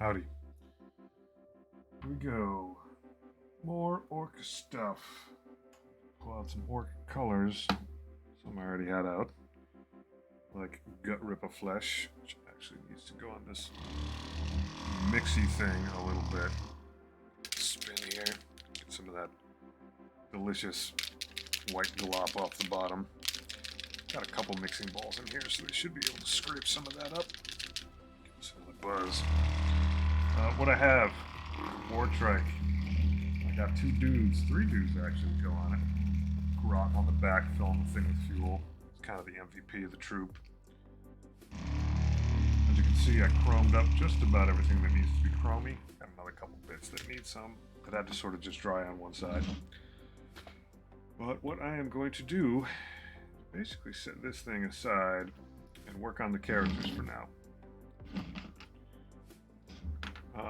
Howdy. Here we go. More orc stuff. Pull out some orc colors. Some I already had out. Like Gut Rip of Flesh, which actually needs to go on this mixy thing a little bit. Spin here. Get some of that delicious white glop off the bottom. Got a couple mixing balls in here, so they should be able to scrape some of that up. Get some of the buzz. What I have, Wartrike. I got three dudes actually go on it. Grot on the back, filling the thing with fuel. It's kind of the MVP of the troop. As you can see, I chromed up just about everything that needs to be chromy. Got another couple bits that need some. That had to sort of just dry on one side. But what I am going to do is basically set this thing aside and work on the characters for now.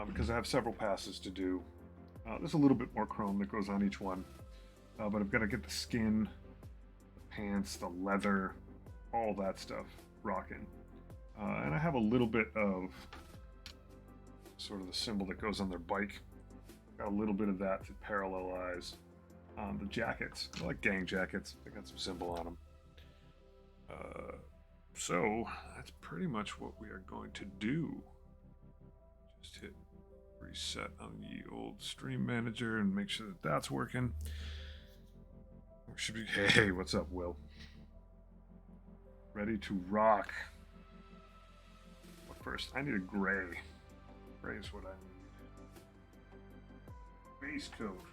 Because I have several passes to do. There's a little bit more chrome that goes on each one. But I've got to get the skin, the pants, the leather, all that stuff rocking. And I have a little bit of sort of the symbol that goes on their bike. Got a little bit of that to parallelize the jackets. I like gang jackets. They got some symbol on them. So that's pretty much what we are going to do. Just hit reset on the old stream manager and make sure that that's working. We should be. Hey, what's up, Will? Ready to rock. But first, I need a gray. Gray is what I need. Base coat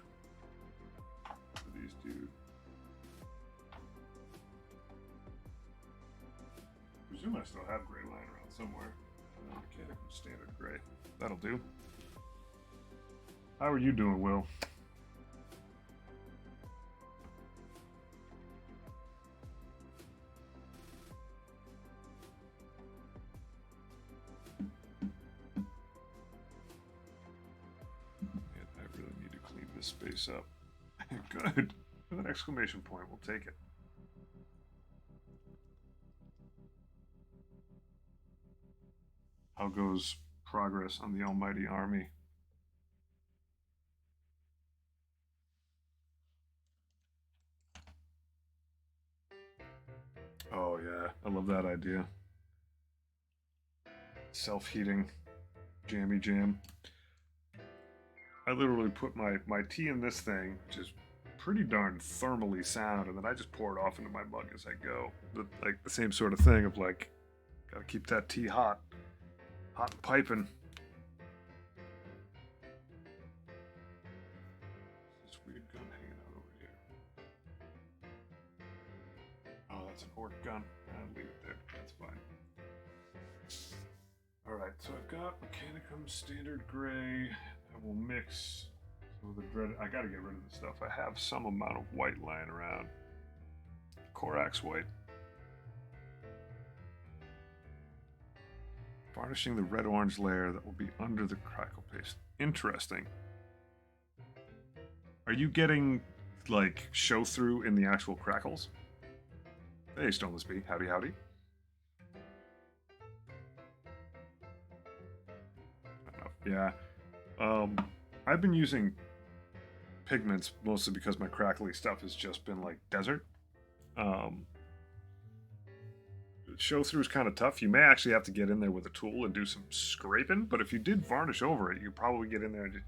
for these dudes. I presume I still have gray lying around somewhere. Mechanical standard gray. That'll do. How are you doing, Will? Man, I really need to clean this space up. Good. With an exclamation point, we'll take it. How goes progress on the almighty army? Oh yeah, I love that idea. Self-heating jammy jam. I literally put my tea in this thing, which is pretty darn thermally sound, and then I just pour it off into my mug as I go. Like the same sort of thing of like, gotta keep that tea hot and piping. This weird gun hanging out over here. Oh, that's an orc gun. I'll leave it there. That's fine. Alright, so I've got Mechanicum Standard Gray. I will mix some of the dread. I gotta get rid of the stuff. I have some amount of white lying around. Corax white. Varnishing the red-orange layer that will be under the crackle paste. Interesting. Are you getting, like, show-through in the actual crackles? Hey, Stoneless Bee. Howdy, howdy. Yeah. I've been using pigments mostly because my crackly stuff has just been, like, desert. Show-through is kind of tough. You may actually have to get in there with a tool and do some scraping, but if you did varnish over it, you probably get in there and just...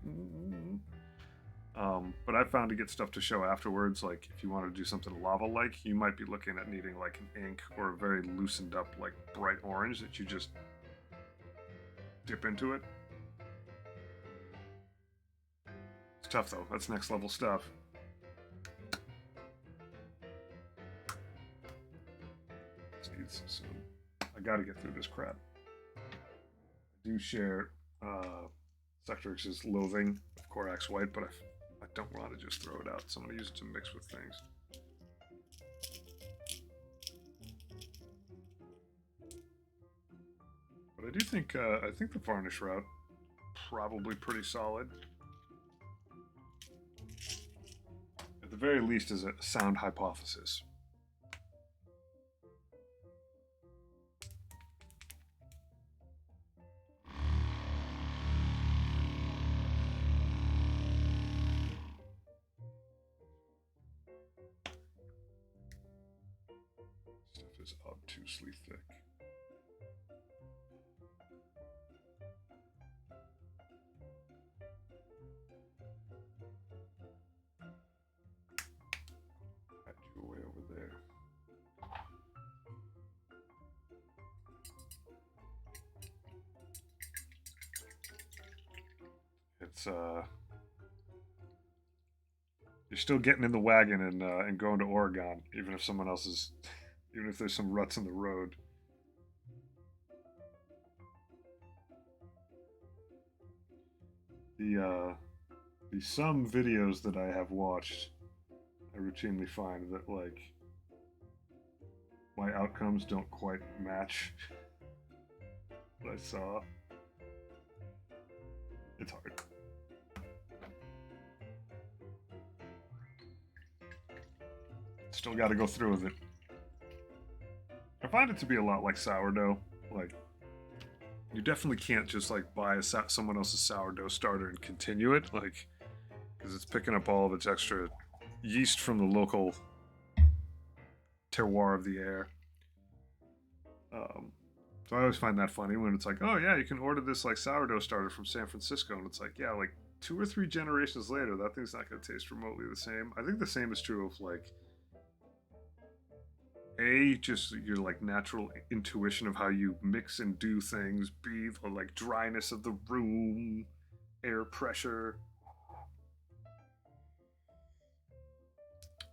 but I found to get stuff to show afterwards, like if you want to do something lava-like, you might be looking at needing like an ink or a very loosened up, like bright orange that you just dip into it. It's tough though. That's next level stuff. I gotta get through this crap. I do share Sectrix's loathing of Corax White, but I don't want to just throw it out, so I'm gonna use it to mix with things. But I do think I think the varnish route probably pretty solid. At the very least, is a sound hypothesis. is obtusely thick. Had you way over there. It's you're still getting in the wagon and going to Oregon, even if someone else is, even if there's some ruts in the road. The some videos that I have watched, I routinely find that like my outcomes don't quite match what I saw. It's hard. Still got to go through with it. I find it to be a lot like sourdough. Like, you definitely can't just like buy someone else's sourdough starter and continue it, like, because it's picking up all of its extra yeast from the local terroir of the air. So I always find that funny when it's like, oh yeah, you can order this like sourdough starter from San Francisco, and it's like, yeah, like 2 or 3 generations later, that thing's not going to taste remotely the same. I think the same is true of like just your like natural intuition of how you mix and do things. B, the like dryness of the room, air pressure,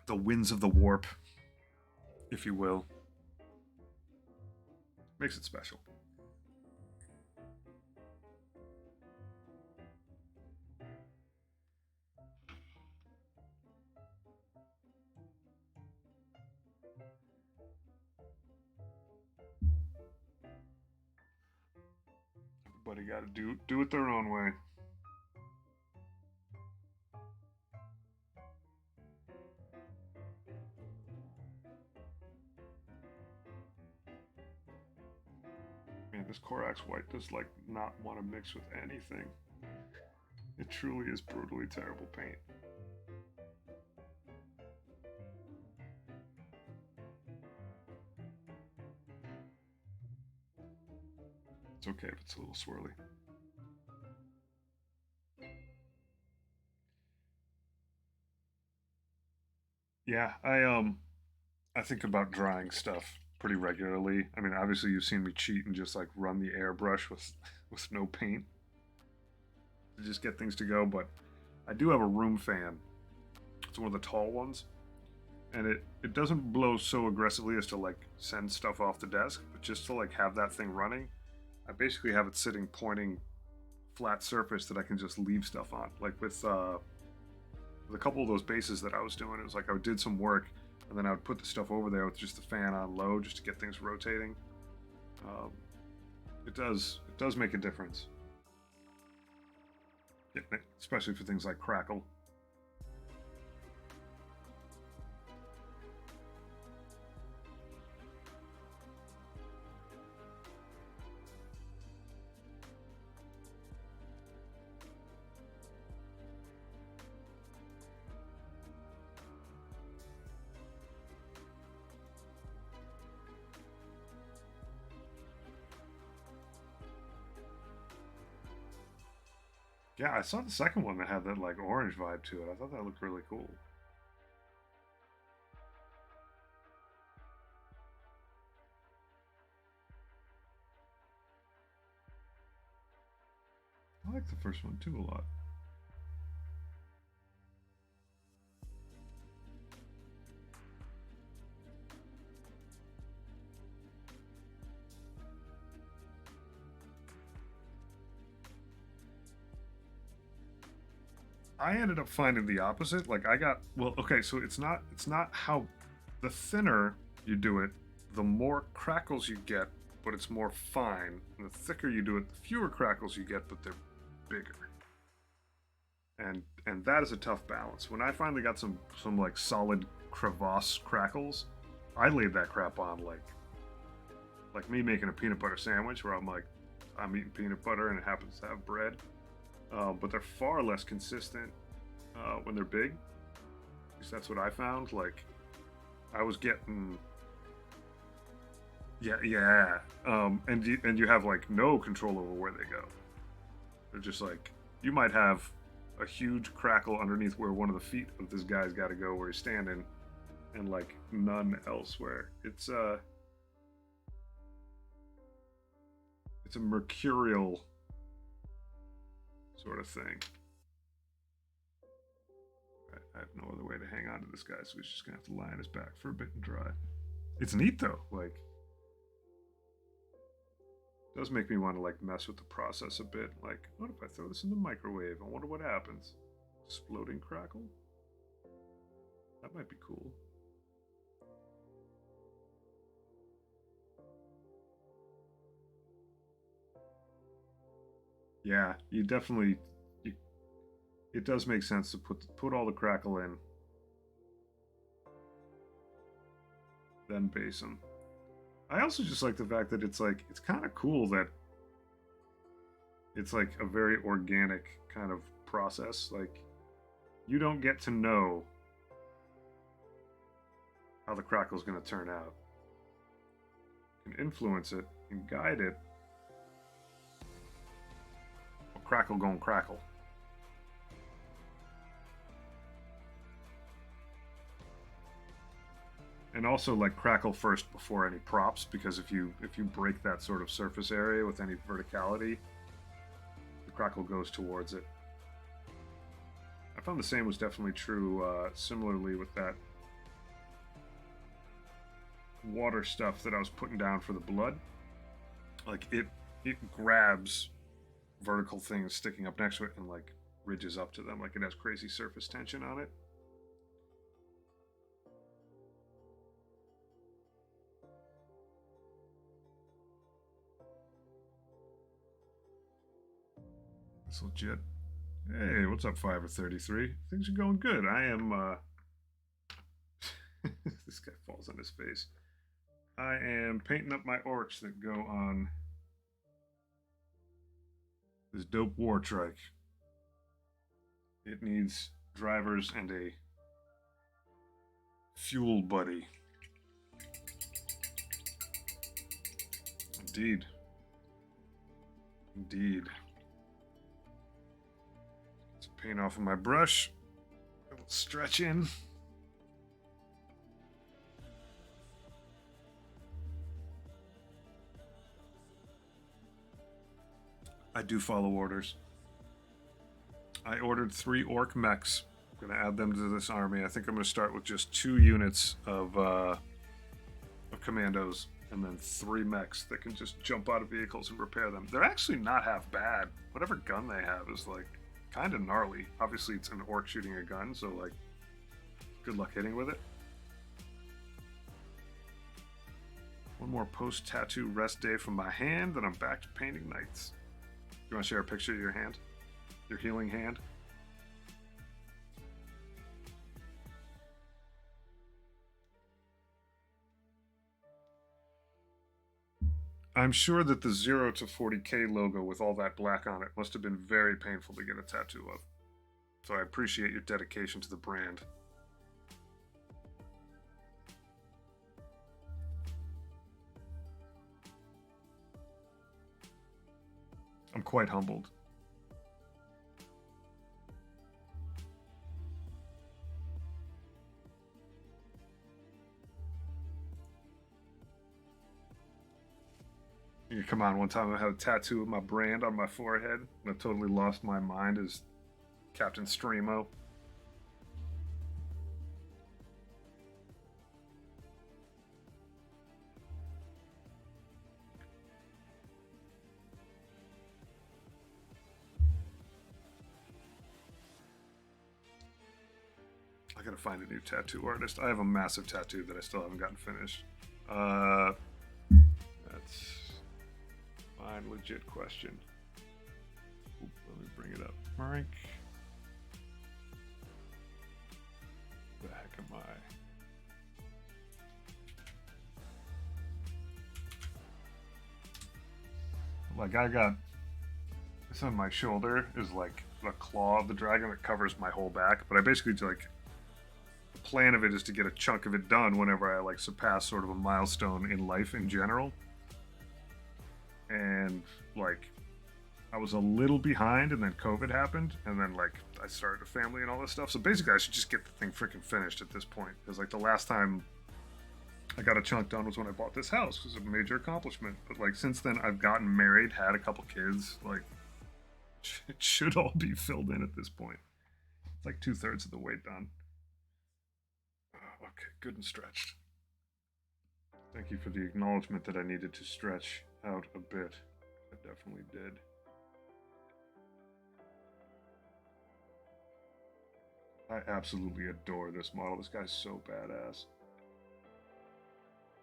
the winds of the warp, if you will, makes it special. Everybody got to do it their own way. Man, this Korax white does like not want to mix with anything. It truly is brutally terrible paint. It's okay if it's a little swirly. Yeah, I think about drying stuff pretty regularly. I mean, obviously you've seen me cheat and just like run the airbrush with with no paint to just get things to go, but I do have a room fan. It's one of the tall ones, and it doesn't blow so aggressively as to like send stuff off the desk, but just to like have that thing running, I basically have it sitting pointing flat surface that I can just leave stuff on. Like with a couple of those bases that I was doing, it was like I did some work and then I would put the stuff over there with just the fan on low just to get things rotating. It does make a difference, especially for things like crackle. Yeah, I saw the second one that had that like orange vibe to it. I thought that looked really cool. I like the first one too a lot. I ended up finding the opposite. Like I got well, okay, so it's not how the thinner you do it, the more crackles you get, but it's more fine. And the thicker you do it, the fewer crackles you get, but they're bigger. And that is a tough balance. When I finally got some like solid crevasse crackles, I laid that crap on like me making a peanut butter sandwich where I'm eating peanut butter and it happens to have bread. But they're far less consistent when they're big. At least that's what I found. Like I was getting Yeah, yeah. And you have like no control over where they go. They're just like you might have a huge crackle underneath where one of the feet of this guy's got to go where he's standing, and like none elsewhere. It's a mercurial sort of thing. I have no other way to hang on to this guy, so he's just gonna have to lie on his back for a bit and dry. It's neat though. Like, it does make me want to like mess with the process a bit. Like, what if I throw this in the microwave? I wonder what happens. Exploding crackle. That might be cool. Yeah, you definitely. You, it does make sense to put all the crackle in, then base them. I also just like the fact that it's kind of cool that it's like a very organic kind of process. Like you don't get to know how the crackle is going to turn out. You can influence it and guide it. Well, crackle gon' crackle. And also like crackle first before any props, because if you break that sort of surface area with any verticality, the crackle goes towards it. I found the same was definitely true similarly with that water stuff that I was putting down for the blood. Like it grabs vertical things sticking up next to it and like ridges up to them, like it has crazy surface tension on it. It's legit. Hey, what's up, 5 or 33? Things are going good. I am this guy falls on his face. I am painting up my orcs that go on this dope Wartrike. It needs drivers and a fuel buddy. Indeed. Indeed. Get some paint off of my brush. A little stretch in. I do follow orders. I ordered 3 orc mechs. I'm going to add them to this army. I think I'm going to start with just 2 units of commandos and then 3 mechs that can just jump out of vehicles and repair them. They're actually not half bad. Whatever gun they have is like kind of gnarly. Obviously, it's an orc shooting a gun, so like good luck hitting with it. One more post-tattoo rest day from my hand, then I'm back to painting knights. You want to share a picture of your hand? Your healing hand? I'm sure that the 0 to 40k logo with all that black on it must have been very painful to get a tattoo of. So I appreciate your dedication to the brand. I'm quite humbled. Yeah, come on, one time I had a tattoo of my brand on my forehead, and I totally lost my mind as Captain Streamo. I gotta find a new tattoo artist. I have a massive tattoo that I still haven't gotten finished. That's fine, legit question. Oop, let me bring it up. Mike. The heck am I? Like I got this on my shoulder is like the claw of the dragon that covers my whole back, but I basically like plan of it is to get a chunk of it done whenever I like surpass sort of a milestone in life in general. And like I was a little behind, and then COVID happened, and then like I started a family and all this stuff. So basically, I should just get the thing freaking finished at this point. Because like the last time I got a chunk done was when I bought this house. It was a major accomplishment. But like since then, I've gotten married, had a couple kids. Like it should all be filled in at this point. It's like 2/3 of the way done. Okay, good and stretched. Thank you for the acknowledgement that I needed to stretch out a bit. I definitely did. I absolutely adore this model. This guy's so badass.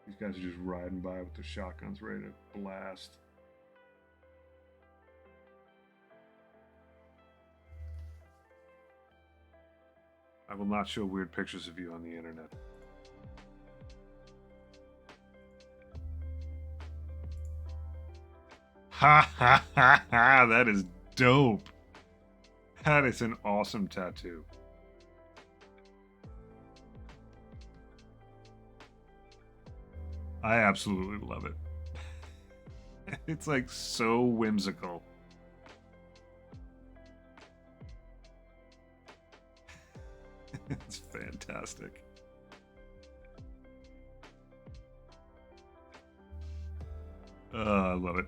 These guys are just riding by with their shotguns ready to blast. I will not show weird pictures of you on the internet. Ha ha ha ha! That is dope. That is an awesome tattoo. I absolutely love it. It's like so whimsical. It's fantastic. I love it.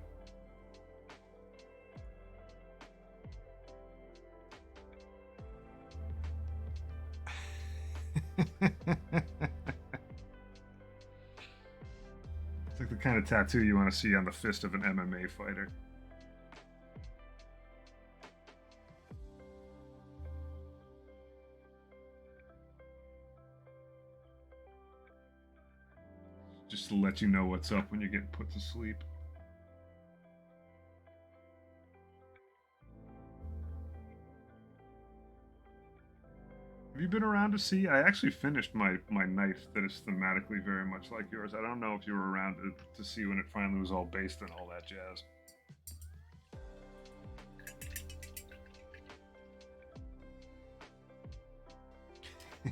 It's like the kind of tattoo you want to see on the fist of an MMA fighter. Just to let you know what's up when you're getting put to sleep. Have you been around to see? I actually finished my knife that is thematically very much like yours. I don't know if you were around to see when it finally was all based and all that jazz.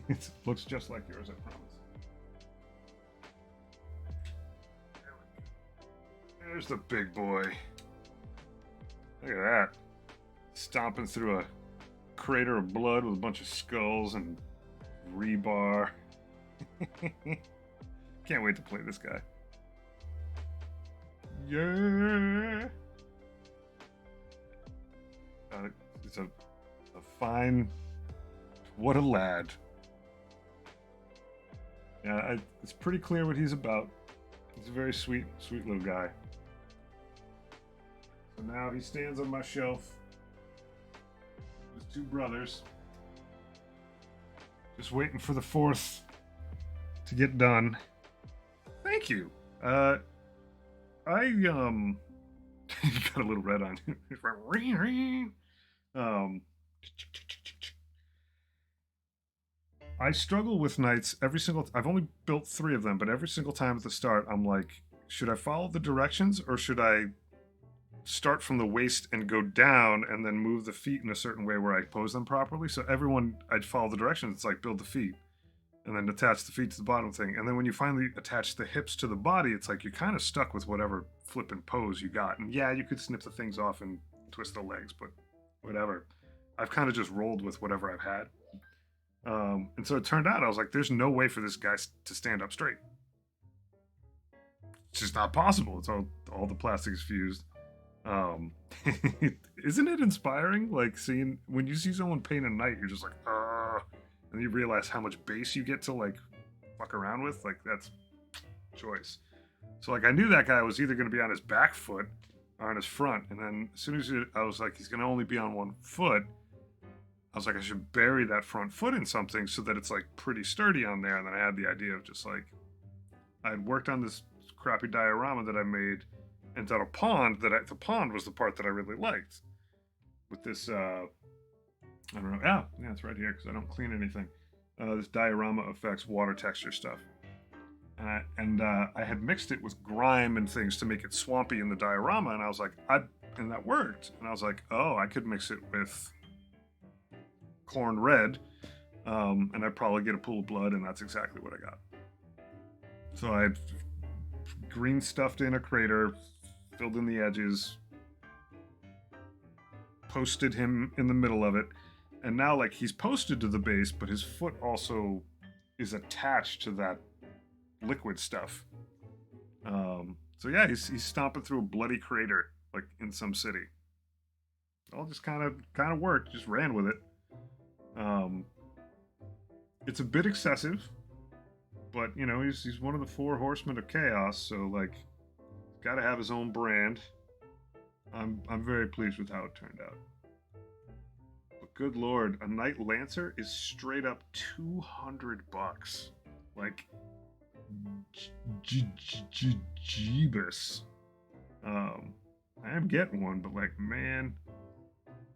It looks just like yours, I promise. There's the big boy. Look at that. Stomping through a crater of blood with a bunch of skulls and rebar. Can't wait to play this guy. Yeah. It's a fine. What a lad. Yeah, it's pretty clear what he's about. He's a very sweet little guy. So now he stands on my shelf with two brothers. Just waiting for the fourth to get done. Thank you. You got a little red on you. I struggle with knights every single. I've only built 3 of them, but every single time at the start, I'm like, should I follow the directions or should I start from the waist and go down and then move the feet in a certain way where I pose them properly? So everyone, I'd follow the directions. It's like build the feet and then attach the feet to the bottom thing. And then when you finally attach the hips to the body, it's like you're kind of stuck with whatever flipping pose you got. And yeah, you could snip the things off and twist the legs, but whatever. I've kind of just rolled with whatever I've had. And so it turned out, I was like, there's no way for this guy to stand up straight. It's just not possible. It's all the plastic is fused. Isn't it inspiring? Like seeing, when you see someone paint a knight, you're just like, and you realize how much base you get to like fuck around with. Like that's choice. So like I knew that guy was either going to be on his back foot or on his front. And then as soon as I was like, he's going to only be on one foot, I was like, I should bury that front foot in something so that it's like pretty sturdy on there. And then I had the idea of just like, I had worked on this crappy diorama that I made, and at a pond the pond was the part that I really liked. With this, I don't know. Yeah, it's right here because I don't clean anything. This diorama effects water texture stuff. And I had mixed it with grime and things to make it swampy in the diorama. And I was like, and that worked. And I was like, oh, I could mix it with corn red And I'd probably get a pool of blood, and that's exactly what I got. So I had green stuffed in a crater, filled in the edges, posted him in the middle of it, and now like he's posted to the base, but his foot also is attached to that liquid stuff. So yeah, he's stomping through a bloody crater like in some city. All just kind of worked. Just ran with it. Um, it's a bit excessive, but you know he's one of the four horsemen of chaos. So like, got to have his own brand. I'm very pleased with how it turned out. But good lord, a Knight Lancer is straight up $200. Like, jeebus. I am getting one, but like, man,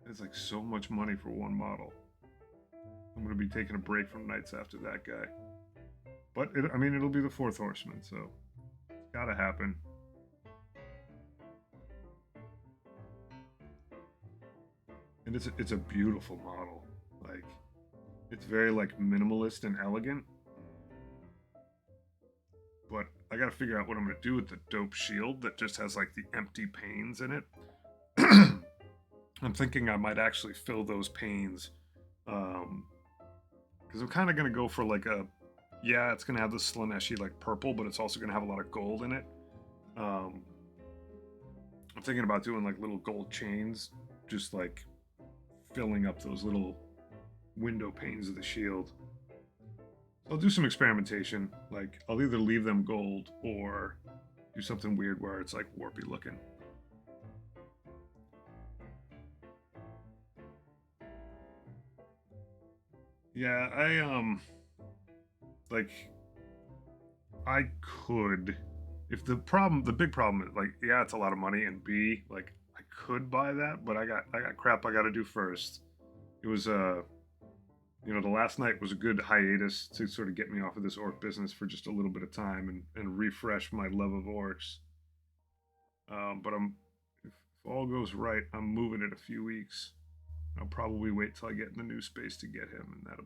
it's like so much money for one model. I'm gonna be taking a break from Knights after that guy. But I mean, it'll be the fourth horseman, so it's gotta happen. And it's a beautiful model. Like, it's very like minimalist and elegant. But I gotta figure out what I'm gonna do with the dope shield that just has like the empty panes in it. I'm thinking I might actually fill those panes, because I'm kind of gonna go for like a, yeah, it's gonna have the Slaneshi like purple, but it's also gonna have a lot of gold in it. I'm thinking about doing like little gold chains, just like filling up those little window panes of the shield. I'll do some experimentation. Like, I'll either leave them gold or do something weird where it's like warpy looking. Yeah, like, I could, if the big problem is like, yeah, it's a lot of money, and B, like, I could buy that, but I got crap I got to do first. It was you know, the last night was a good hiatus to sort of get me off of this orc business for just a little bit of time and refresh my love of orcs. But if all goes right, I'm moving in a few weeks. I'll probably wait till I get in the new space to get him, and that'll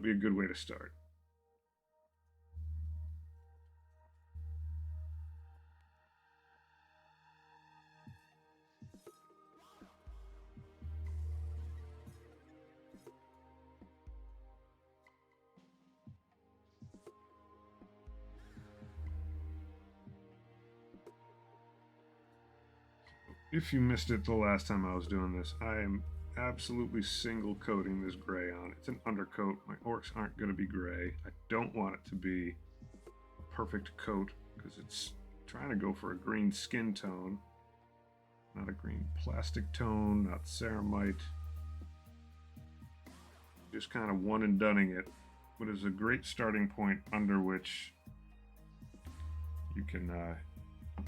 be a good way to start. If you missed it the last time I was doing this, I am absolutely single coating this gray on. It's an undercoat. My orcs aren't going to be gray. I don't want it to be a perfect coat because it's trying to go for a green skin tone, not a green plastic tone, not ceramite. Just kind of one and doneing it, but it's a great starting point under which you can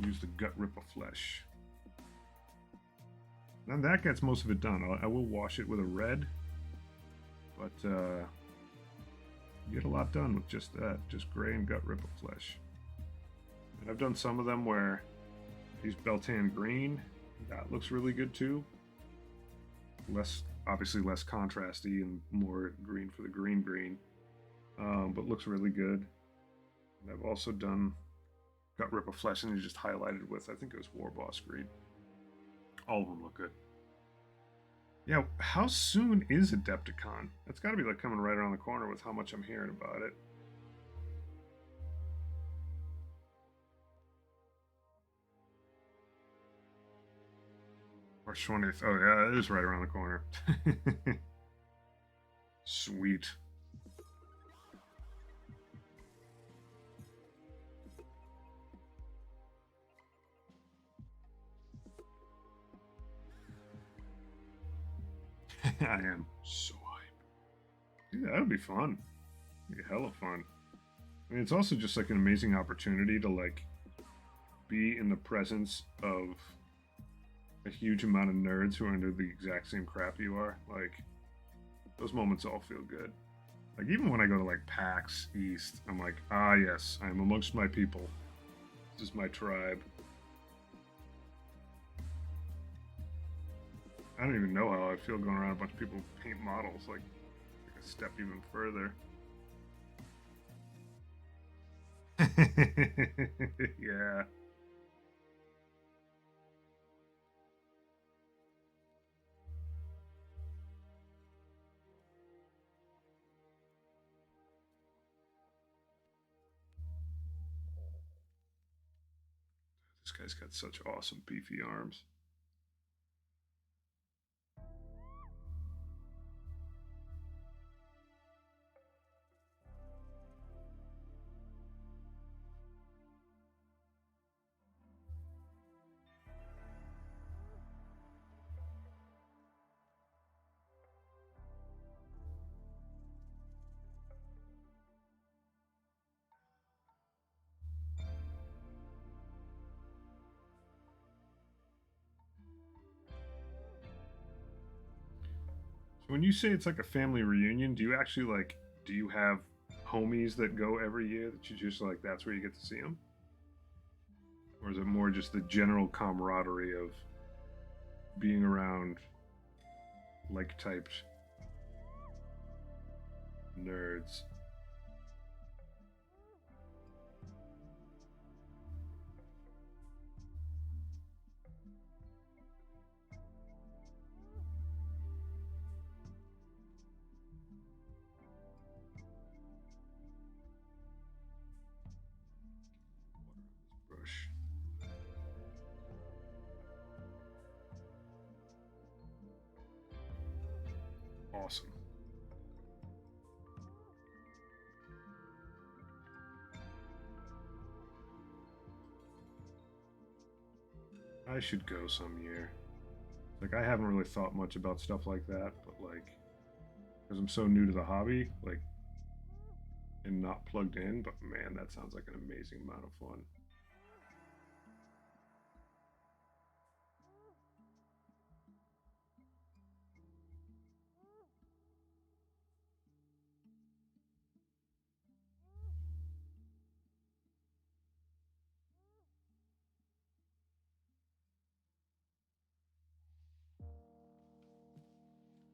use the gut rip of flesh. And that gets most of it done. I will wash it with a red, but you get a lot done with just that, just gray and gut rip of flesh. And I've done some of them where I use Beltan green. That looks really good too. Obviously less contrasty and more green for the green, but looks really good. And I've also done gut rip of flesh, and you just highlighted with, I think it was War Boss green. All of them look good. Yeah, how soon is Adepticon? That's got to be like coming right around the corner with how much I'm hearing about it. March 20th. Oh yeah, it is right around the corner. Sweet. I am so hyped. Dude, that'll be fun. It'll be hella fun. I mean, it's also just like an amazing opportunity to like be in the presence of a huge amount of nerds who are into the exact same crap you are. Like, those moments all feel good. Like, even when I go to like PAX East, I'm like, ah, yes, I'm amongst my people. This is my tribe. I don't even know how I feel going around a bunch of people who paint models. Like, a step even further. Yeah. This guy's got such awesome beefy arms. So when you say it's like a family reunion, do you actually like do you have homies that go every year that you just like that's where you get to see them? Or is it more just the general camaraderie of being around like typed nerds? Brush. Awesome. I should go some year. Like I haven't really thought much about stuff like that, but like because I'm so new to the hobby, like and not plugged in, but man, that sounds like an amazing amount of fun.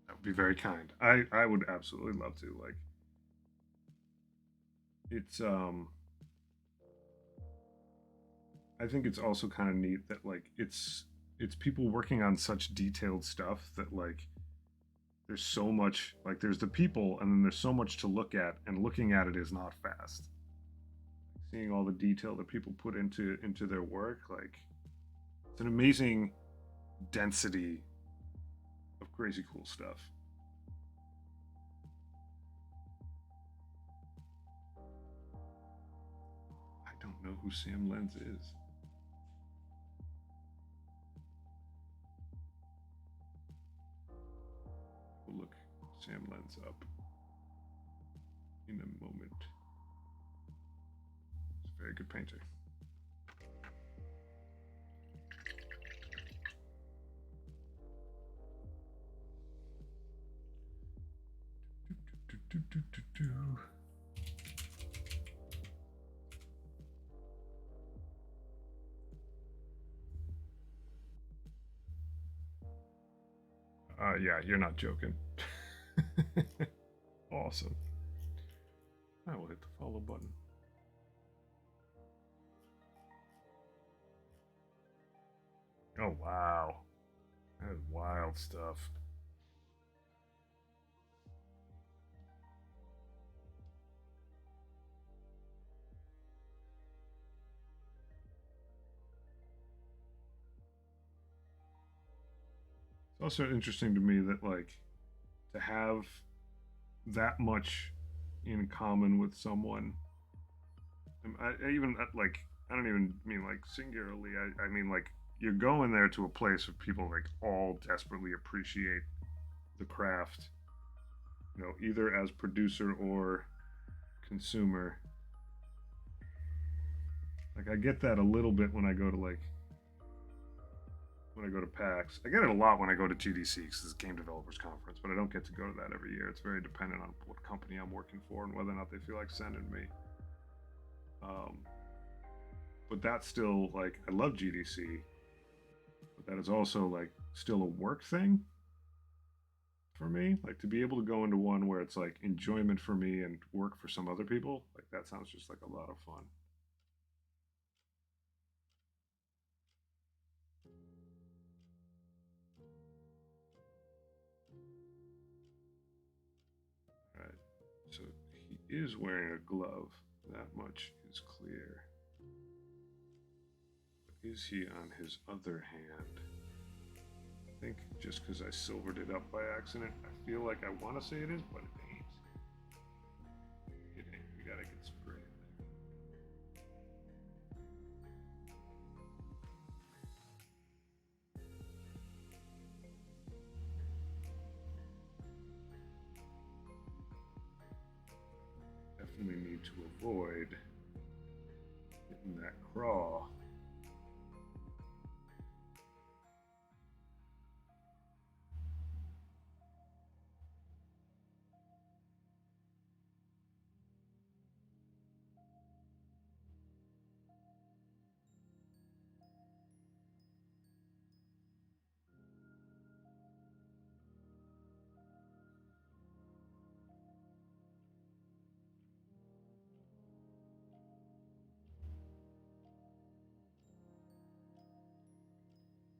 That would be very kind. I would absolutely love to. Like it's I think it's also kind of neat that like it's people working on such detailed stuff that like there's so much like there's the people and then there's so much to look at and looking at it is not fast. Seeing all the detail that people put into their work like it's an amazing density of crazy cool stuff. I don't know who Sam Lenz is. We'll look Sam Lenz up in a moment. He's a very good painter. Do, do, do, yeah, you're not joking. Awesome. I will hit the follow button. Oh wow, that is wild stuff. It's also interesting to me that like to have that much in common with someone. I even like I don't even mean like singularly. I mean like you're going there to a place of people like all desperately appreciate the craft. You know, either as producer or consumer. Like I get that a little bit when I go to like when I go to PAX. I get it a lot when I go to GDC because it's Game Developers Conference, but I don't get to go to that every year. It's very dependent on what company I'm working for and whether or not they feel like sending me. Um, but that's still like I love GDC, but that is also like still a work thing. for me. Like to be able to go into one where it's like enjoyment for me and work for some other people. Like that sounds just like a lot of fun. All right. So he is wearing a glove. That much is clear. But is he on his other hand? I think just because I silvered it up by accident, I feel like I want to say it is, but it ain't. It ain't. We gotta get spray in there. Definitely need to avoid getting that crawl.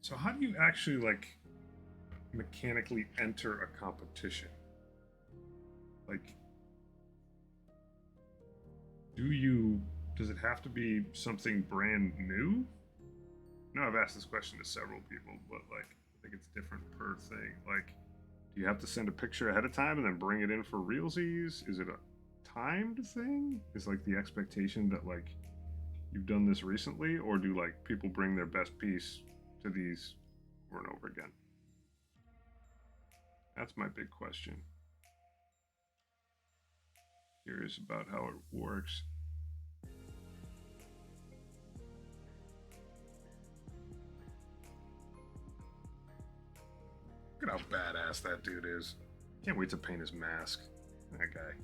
So how do you actually like mechanically enter a competition? Like, do you? Does it have to be something brand new? No, I've asked this question to several people, but like, I think it's different per thing. Like, do you have to send a picture ahead of time and then bring it in for realsies? Is it a timed thing? Is like the expectation that like you've done this recently, or do like people bring their best piece to these over and over again? That's my big question. Curious about how it works. Look at how badass that dude is. Can't wait to paint his mask. That guy.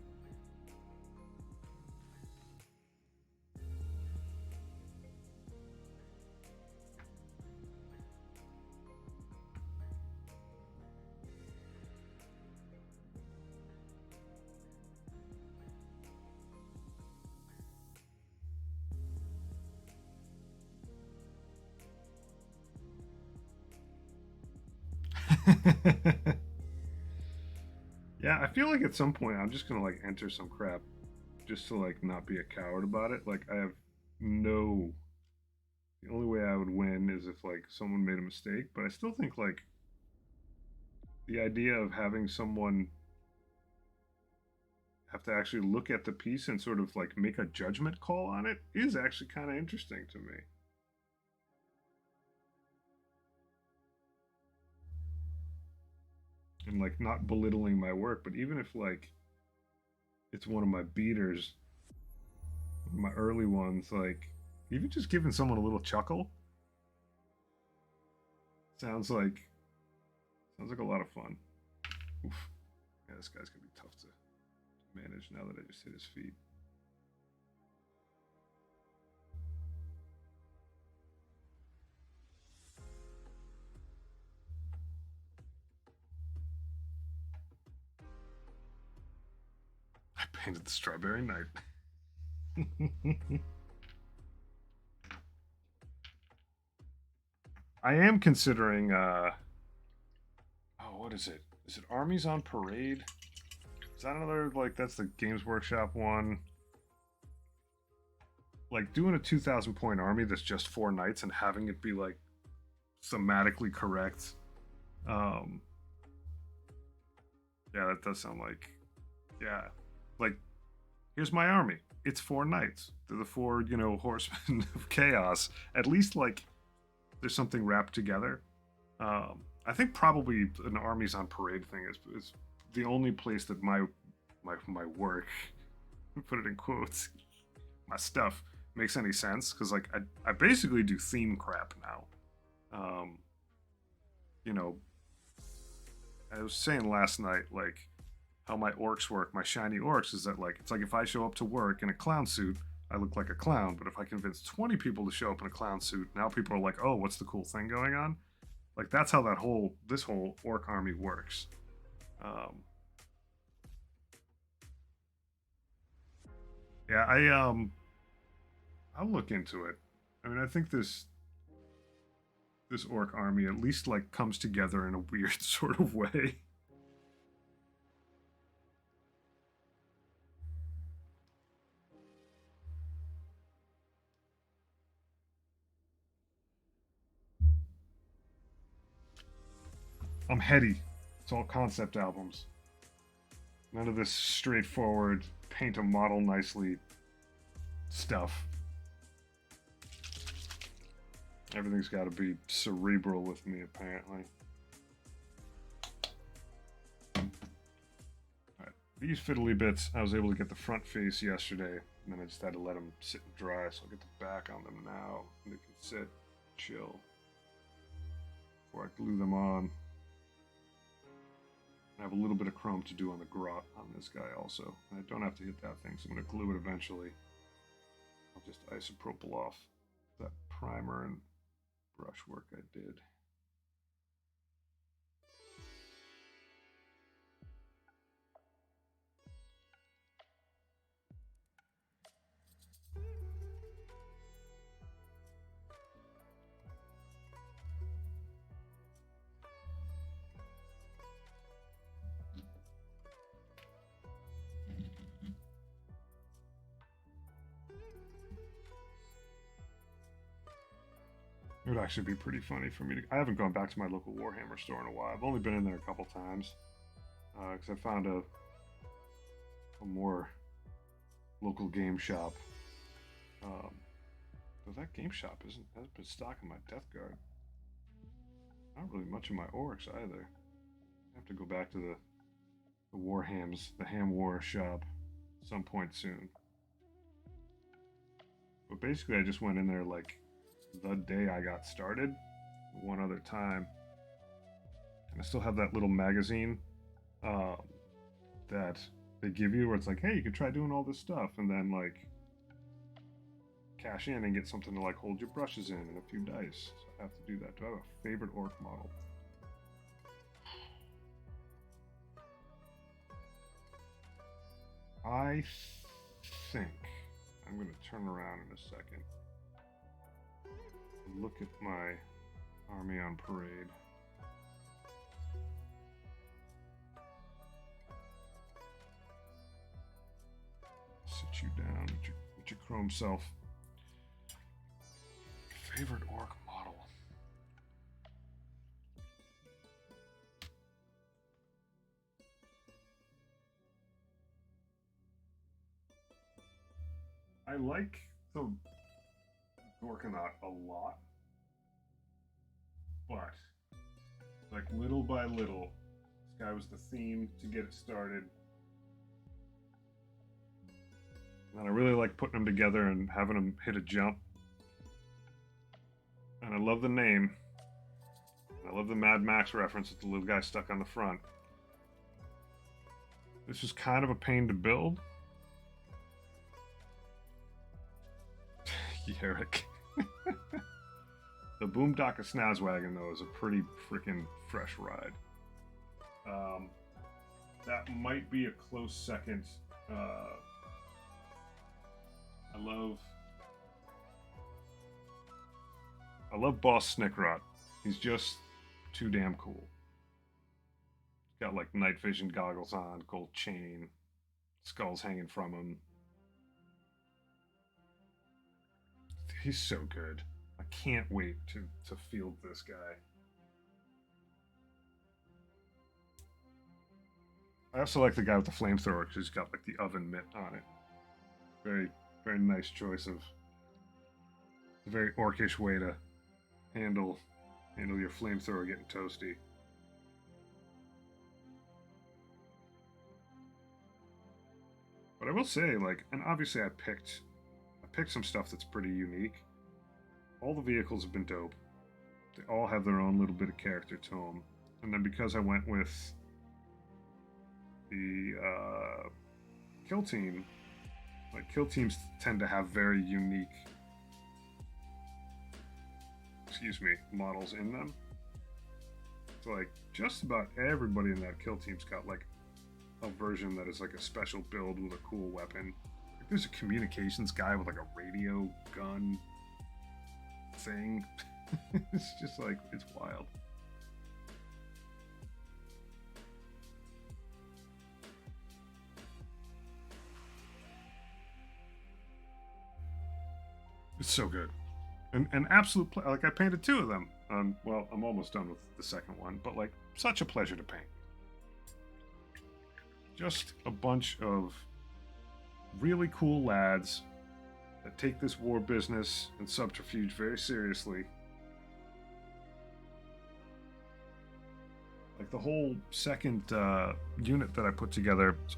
Yeah, I feel like at some point I'm just gonna like enter some crap just to like not be a coward about it. Like I have no the only way I would win is if like someone made a mistake, but I still think like the idea of having someone have to actually look at the piece and sort of like make a judgment call on it is actually kind of interesting to me. And like not belittling my work, but even if like it's one of my beaters, my early ones, like even just giving someone a little chuckle sounds like a lot of fun. Oof. Yeah, this guy's gonna be tough to manage now that I just hit his feet. I painted the strawberry knight. I am considering oh, what is it? Is it Armies on Parade? Is that another like that's the Games Workshop one? Like doing a 2,000 point army that's just 4 knights and having it be like thematically correct. Um yeah, that does sound like yeah. Like here's my army. It's 4 knights. They're the four, horsemen of chaos. At least like there's something wrapped together. I think probably an armies on parade thing is the only place that my work, put it in quotes, my stuff makes any sense because like I basically do theme crap now. Um, you know, I was saying last night like how my orcs work, my shiny orcs is that like it's like if I show up to work in a clown suit, I look like a clown. But if I convince 20 people to show up in a clown suit, now people are like, oh, what's the cool thing going on? Like that's how this whole orc army works. Um, yeah, I'll look into it. I mean, I think this orc army at least like comes together in a weird sort of way. I'm heady. It's all concept albums. None of this straightforward paint a model nicely stuff. Everything's got to be cerebral with me, apparently. Alright, these fiddly bits, I was able to get the front face yesterday, and then I just had to let them sit and dry, so I'll get the back on them now. And they can sit, chill, before I glue them on. I have a little bit of chrome to do on the grot on this guy also. And I don't have to hit that thing, so I'm going to glue it eventually. I'll just isopropyl off that primer and brushwork I did. It would actually be pretty funny for me to... I haven't gone back to my local Warhammer store in a while. I've only been in there a couple times. Because I found a more local game shop. But that game shop hasn't been stocking my Death Guard. Not really much of my Orcs either. I have to go back to the Warhams, the Ham War shop, some point soon. But basically, I just went in there like the day I got started, one other time, and I still have that little magazine that they give you where it's like, hey, you could try doing all this stuff, and then like cash in and get something to like hold your brushes in and a few dice. So I have to do that. Do I have a favorite orc model? I think I'm going to turn around in a second. Look at my army on parade. Sit you down with your chrome self. Favorite orc model? I like the Gorkanaut a lot, but like little by little, this guy was the theme to get it started. And I really like putting them together and having them hit a jump. And I love the name. I love the Mad Max reference with the little guy stuck on the front. This is kind of a pain to build. Yerrick. The Boondocka Snazwagon, though, is a pretty freaking fresh ride. That might be a close second. I love Boss Snickrot. He's just too damn cool. He's got like night vision goggles on, gold chain, skulls hanging from him. He's so good. I can't wait to field this guy. I also like the guy with the flamethrower because he's got like the oven mitt on it. Very, very nice choice of a very orcish way to handle your flamethrower getting toasty. But I will say, like, and obviously I picked some stuff that's pretty unique. All the vehicles have been dope. They all have their own little bit of character to them. And then because I went with the kill team, like kill teams tend to have very unique, models in them. It's like just about everybody in that kill team's got like a version that is like a special build with a cool weapon. Like, there's a communications guy with like a radio gun thing. It's just like, it's wild. It's so good. An absolute like I painted 2 of them. Well, I'm almost done with the second one, but like such a pleasure to paint. Just a bunch of really cool lads that take this war business and subterfuge very seriously. Like the whole second unit that I put together, it's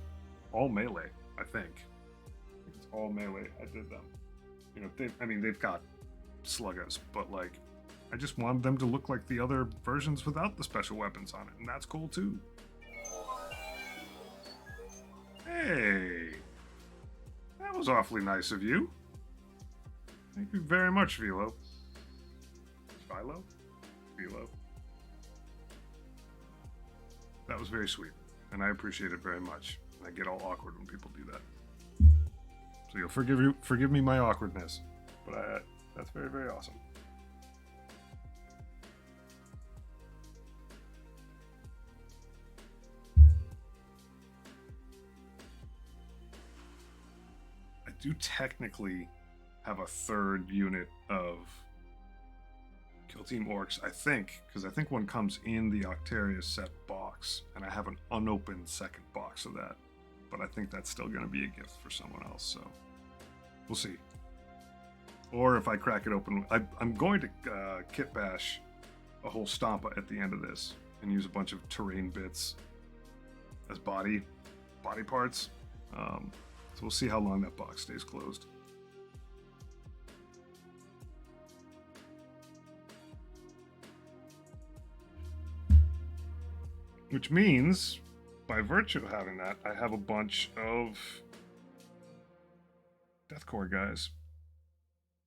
all melee, I think. It's all melee. I did them. You know, they've got sluggers, but like, I just wanted them to look like the other versions without the special weapons on it, and that's cool too. Hey, that was awfully nice of you. Thank you very much, Velo. Philo? Velo. That was very sweet, and I appreciate it very much. I get all awkward when people do that. So you'll forgive me my awkwardness, but that's very, very awesome. I do technically have a third unit of Kill Team Orcs, I think, because I think one comes in the Octaria set box, and I have an unopened second box of that. But I think that's still going to be a gift for someone else, so we'll see. Or if I crack it open, I'm going to kit bash a whole Stompa at the end of this and use a bunch of terrain bits as body parts. So we'll see how long that box stays closed. Which means, by virtue of having that, I have a bunch of Deathcore guys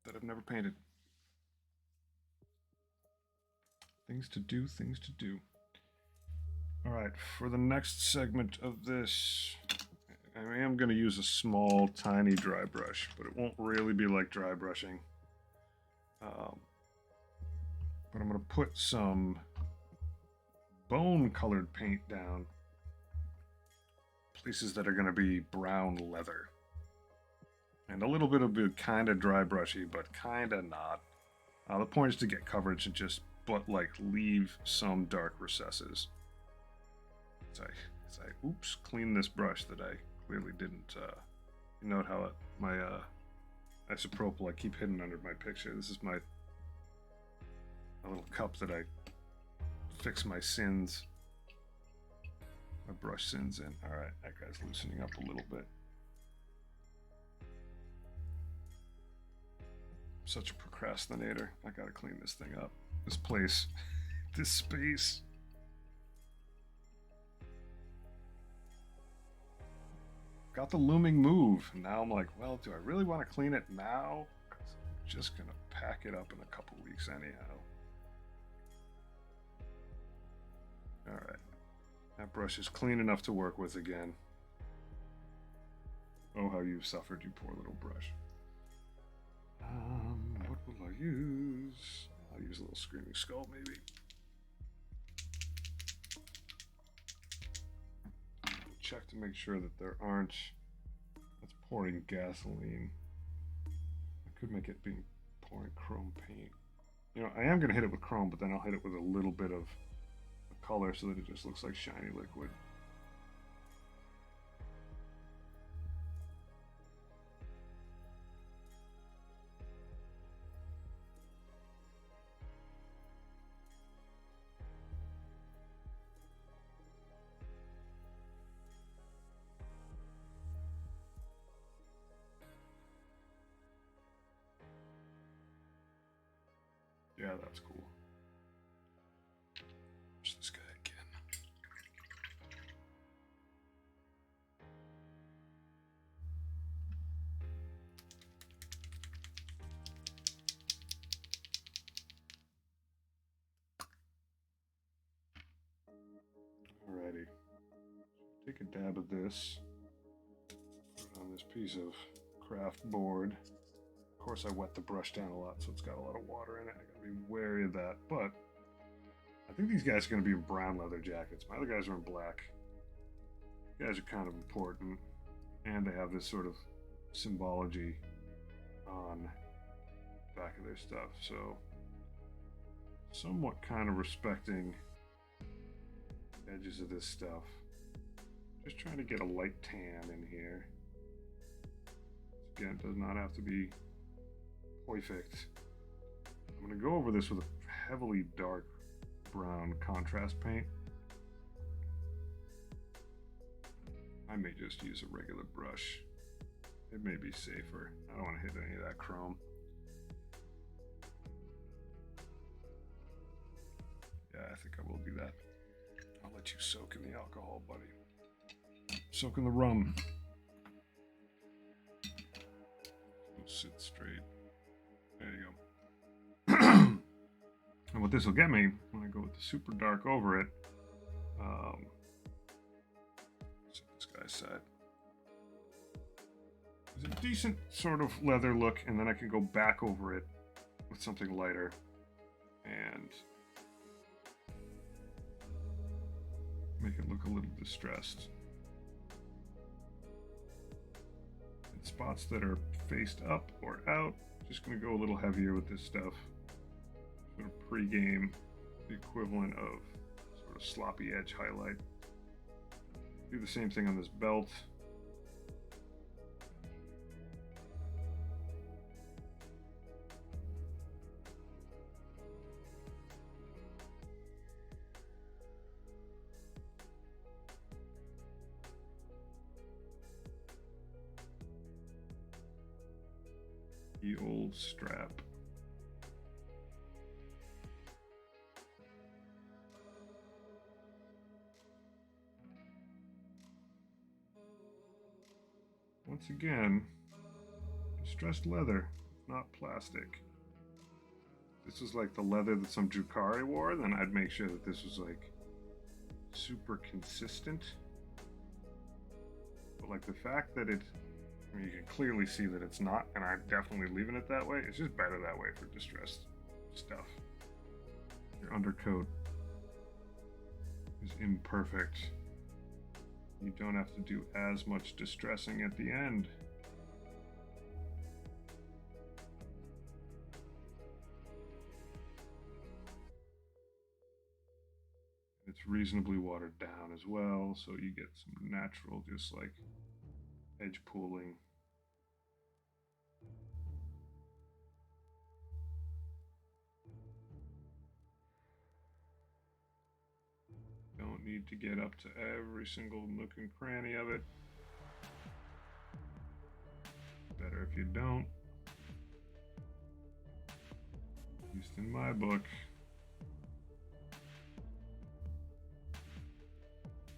that I've never painted. Things to do, things to do. Alright, for the next segment of this, I am going to use a small, tiny dry brush, but it won't really be like dry brushing. But I'm going to put some bone-colored paint down places that are going to be brown leather. And a little bit of it kind of dry brushy, but kind of not. The point is to get coverage and just, leave some dark recesses. As I clean this brush that I clearly didn't, you note how my isopropyl I keep hidden under my picture. This is my little cup that I fix my sins, my brush sins in. Alright, that guy's loosening up a little bit. Such a procrastinator. I gotta clean this thing up. This place. This space. Got the looming move. And now I'm like, well, do I really want to clean it now? 'Cause I'm just gonna pack it up in a couple weeks anyhow. Alright. That brush is clean enough to work with again. Oh, how you've suffered, you poor little brush. What will I use? I'll use a little Screaming Skull, maybe. Check to make sure that there aren't... That's pouring gasoline. I could make it being pouring chrome paint. You know, I am going to hit it with chrome, but then I'll hit it with a little bit of color so that it just looks like shiny liquid. Yeah, that's cool. Push this guy again. take a dab of this, put it on this piece of craft board. Of course, I wet the brush down a lot, so it's got a lot of water in it. I gotta be wary of that, but I think these guys are gonna be in brown leather jackets. My other guys are in black. These guys are kind of important, and they have this sort of symbology on the back of their stuff, so somewhat kind of respecting the edges of this stuff. Just trying to get a light tan in here. Again, it does not have to be perfect. I'm going to go over this with a heavily dark brown contrast paint. I may just use a regular brush. It may be safer. I don't want to hit any of that chrome. Yeah, I think I will do that. I'll let you soak in the alcohol, buddy. Soak in the rum. Sit straight. There you go. And what this will get me, when I go with the super dark over it, set this guy's side. There's a decent sort of leather look, and then I can go back over it with something lighter and make it look a little distressed. In spots that are faced up or out, just going to go a little heavier with this stuff. Sort of pre-game, the equivalent of sort of sloppy edge highlight. Do the same thing on this belt. The old strap. Once again, distressed leather, not plastic. If this was like the leather that some Drukari wore, then I'd make sure that this was like super consistent. But like the fact that it, I mean, you can clearly see that it's not, and I'm definitely leaving it that way. It's just better that way for distressed stuff. Your undercoat is imperfect. You don't have to do as much distressing at the end. It's reasonably watered down as well, so you get some natural, just like edge pooling. Don't need to get up to every single nook and cranny of it. Better if you don't. At least in my book.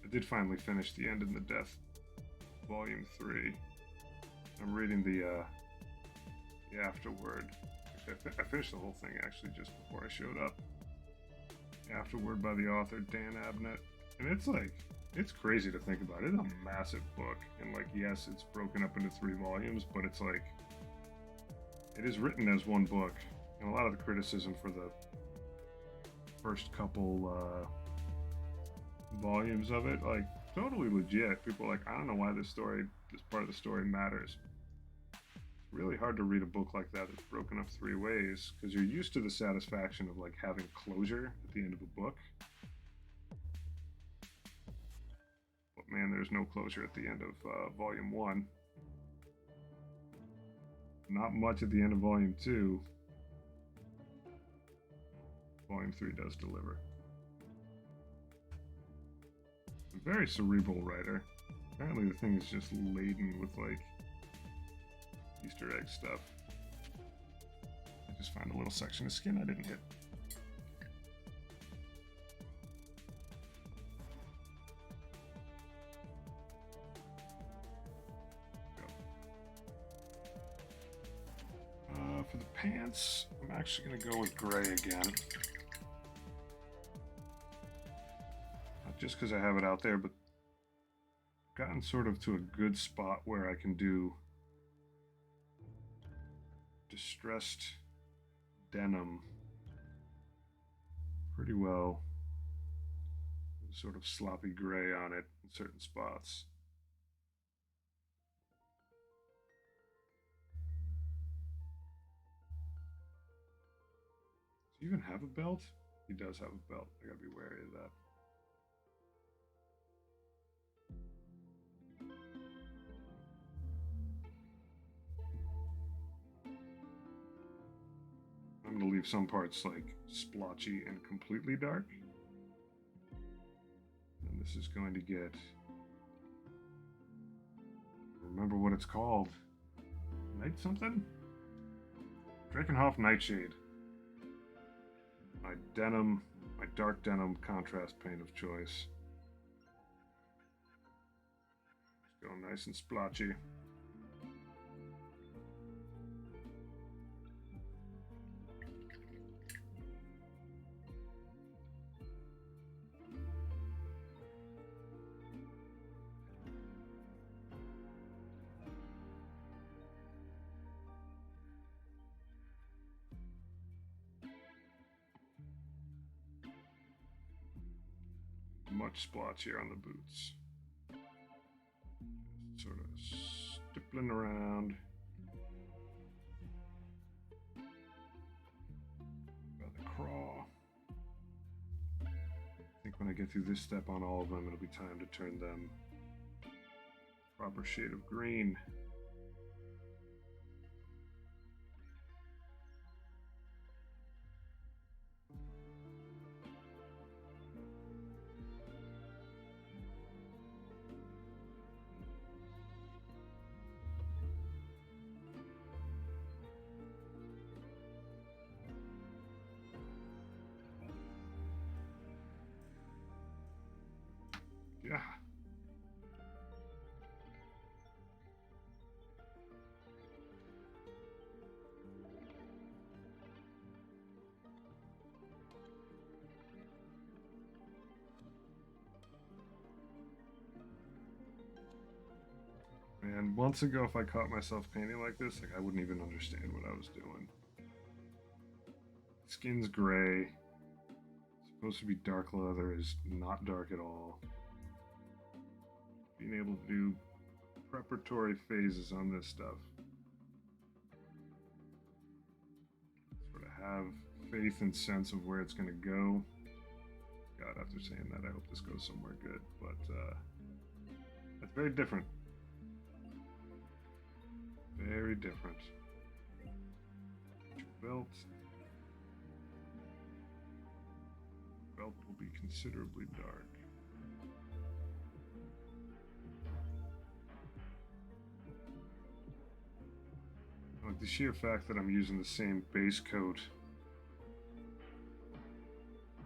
I did finally finish The End and the Death, Volume 3. I'm reading the afterword. I finished the whole thing actually just before I showed up. Afterword by the author Dan Abnett, and it's like, it's crazy to think about. It's a massive book, and like, yes, it's broken up into 3 volumes, but it's like, it is written as one book, and a lot of the criticism for the first couple volumes of it, like, totally legit. People are like, I don't know why this part of the story matters. It's really hard to read a book like that that's broken up 3 ways, because you're used to the satisfaction of like having closure at the end of a book. But man, there's no closure at the end of Volume 1. Not much at the end of Volume 2. Volume 3 does deliver. A very cerebral writer. Apparently the thing is just laden with like Easter egg stuff. I just found a little section of skin I didn't hit. For the pants, I'm actually going to go with gray again. Not just because I have it out there, but gotten sort of to a good spot where I can do distressed denim pretty well. Sort of sloppy gray on it in certain spots. Does he even have a belt? He does have a belt. I gotta be wary of that. I'm gonna leave some parts like splotchy and completely dark. And this is going to get, remember what it's called. Night something? Drakenhof Nightshade. My denim, my dark denim contrast paint of choice. Let's go nice and splotchy. Much splotchier on the boots. Just sort of stippling around. By the craw. I think when I get through this step on all of them, it'll be time to turn them proper shade of green. Yeah. And months ago, if I caught myself painting like this, like I wouldn't even understand what I was doing. Skin's gray. Supposed to be dark leather is not dark at all. Being able to do preparatory phases on this stuff. Sort of have faith and sense of where it's going to go. God, after saying that, I hope this goes somewhere good. But that's very different. Very different. Belt. Belt will be considerably dark. Like the sheer fact that I'm using the same base coat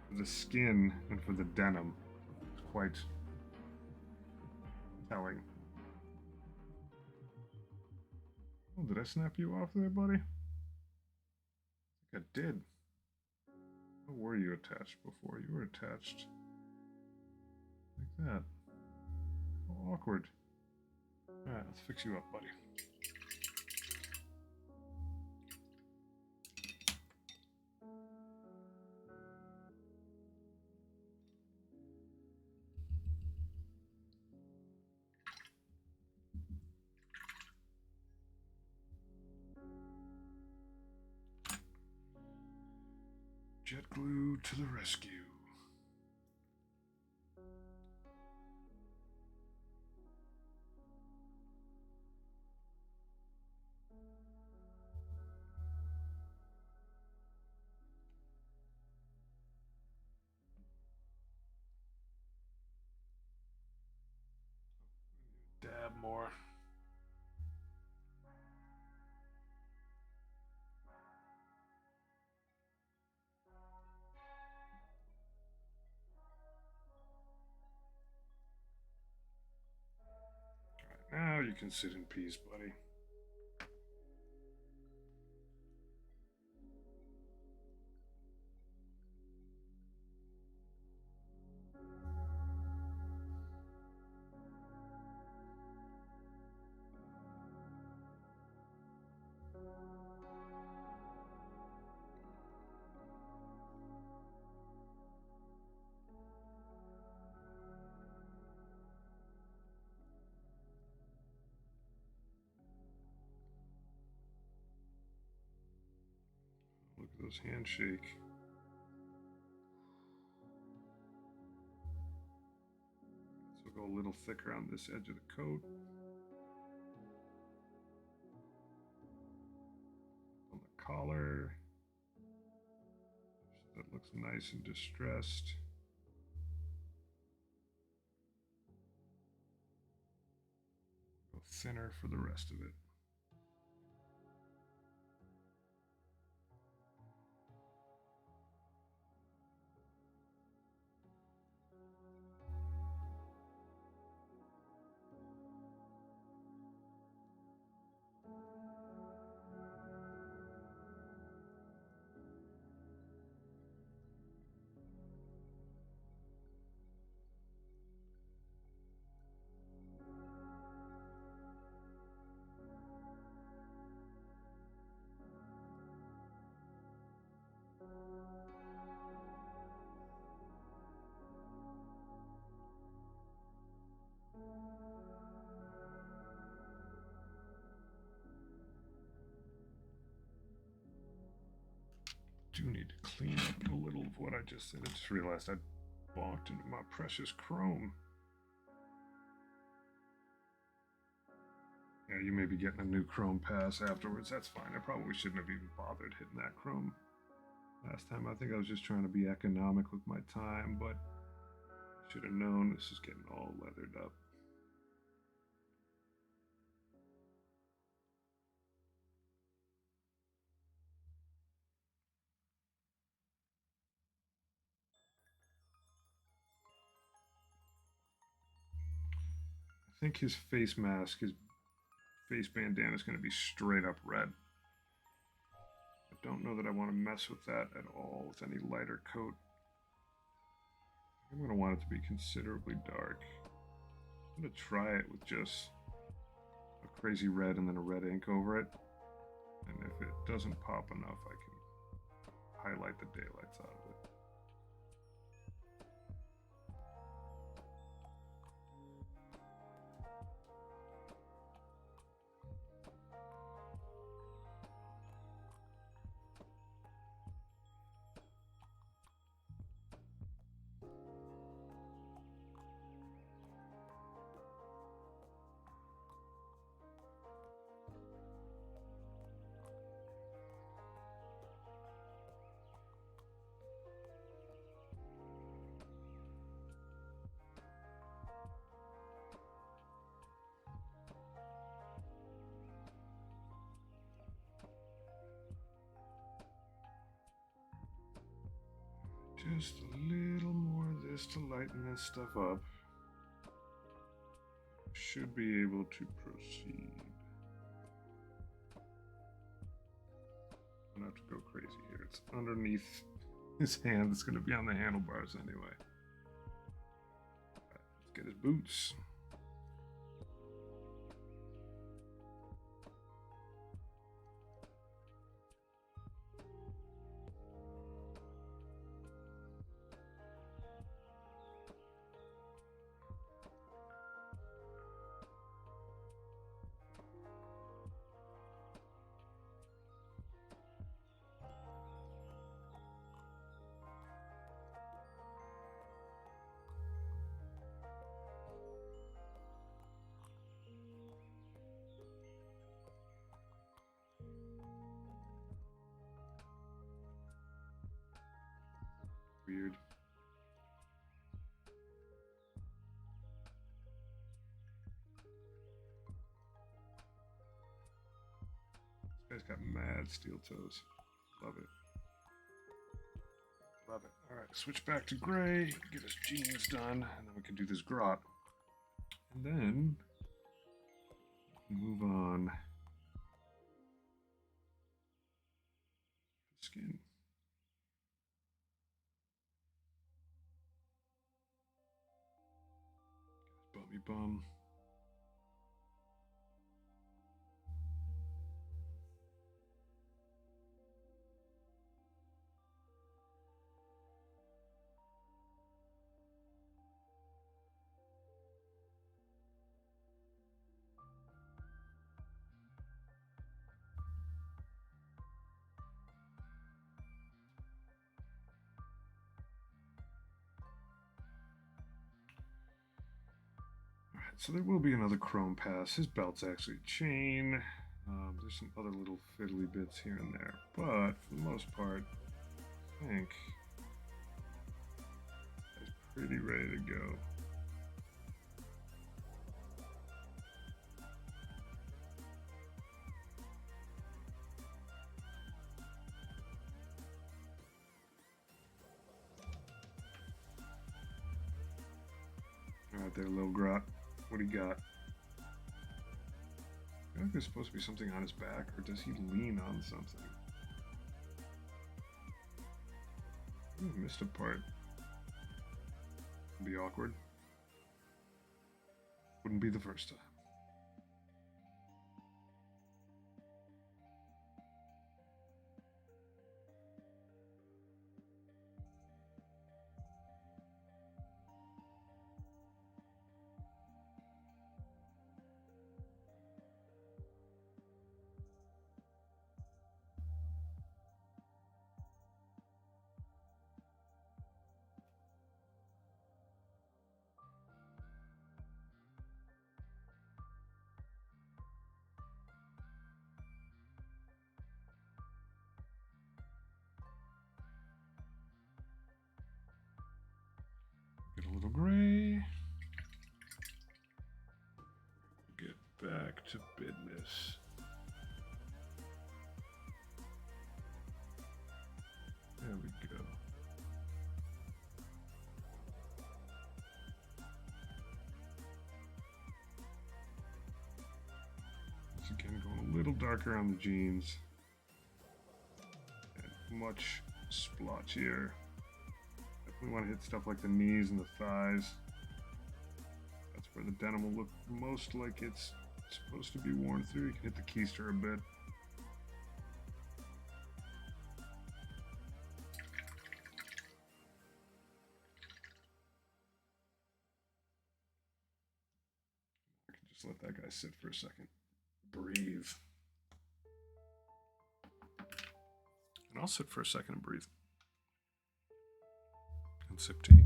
for the skin and for the denim is quite telling. Oh, did I snap you off there, buddy? I think I did. How were you attached before? You were attached like that. How awkward. Alright, let's fix you up, buddy. Jet glue to the rescue. Dab more. Now you can sit in peace, buddy. Those handshake. So go a little thicker on this edge of the coat. On the collar. So that looks nice and distressed. Go thinner for the rest of it. Do need to clean up a little of what I just said. I just realized I bonked into my precious chrome. Yeah, you may be getting a new chrome pass afterwards. That's fine. I probably shouldn't have even bothered hitting that chrome last time. I think I was just trying to be economic with my time, but I should have known this is getting all leathered up. I think his face mask, his face bandana is going to be straight up red. I don't know that I want to mess with that at all with any lighter coat. I'm going to want it to be considerably dark. I'm going to try it with just a crazy red and then a red ink over it. And if it doesn't pop enough, I can highlight the daylights out of it. Just a little more of this to lighten this stuff up. Should be able to proceed. I don't have to go crazy here. It's underneath his hand. It's going to be on the handlebars anyway. Right, let's get his boots. Weird. This guy's got mad steel toes. Love it. Love it. All right, switch back to gray, get his jeans done, and then we can do this grot. And then move on. Skin. Bummy bum. So there will be another chrome pass. His belt's actually a chain. There's some other little fiddly bits here and there, but for the most part, I think it's pretty ready to go. All right there, little grot. What do you got? I feel like there's supposed to be something on his back, or does he lean on something? Ooh, missed a part. It'd be awkward. Wouldn't be the first time. Get a little gray. Get back to business. There we go. Once again, going a little darker on the jeans. And much splotchier. We want to hit stuff like the knees and the thighs. That's where the denim will look most like it's supposed to be worn through. You can hit the keister a bit. I can just let that guy sit for a second. Breathe. And I'll sit for a second and breathe. And sip tea.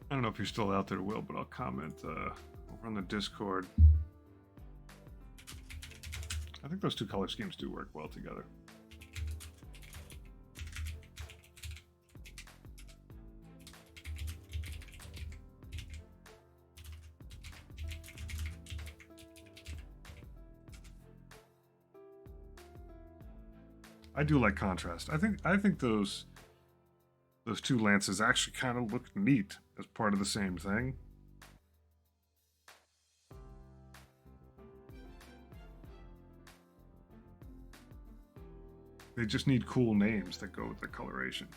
I don't know if you're still out there, Will, but I'll comment over on the Discord. I think those two color schemes do work well together. I do like contrast. I think those two lances actually kind of look neat as part of the same thing. They just need cool names that go with the coloration.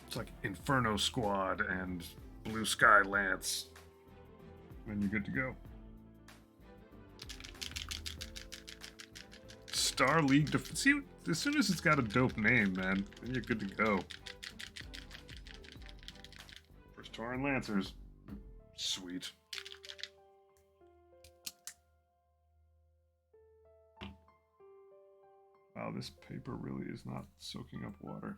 It's like Inferno Squad and Blue Sky Lance. And you're good to go. Star League see, as soon as it's got a dope name, man, then you're good to go. First Tauren Lancers. Sweet. Wow, this paper really is not soaking up water.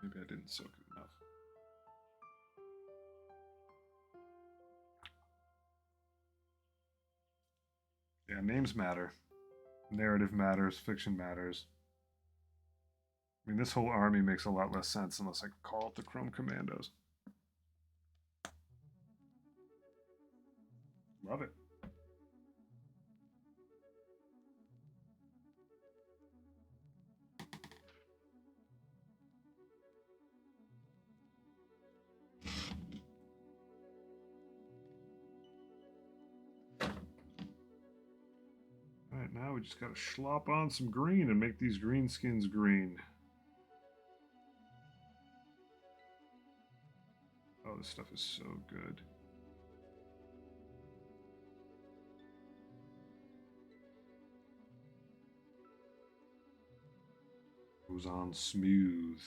Maybe I didn't soak it enough. Yeah, names matter. Narrative matters. Fiction matters. I mean, this whole army makes a lot less sense unless I call it the Chrome Commandos. Love it. Alright, now we just gotta slop on some green and make these green skins green. Oh, this stuff is so good. Goes on smooth.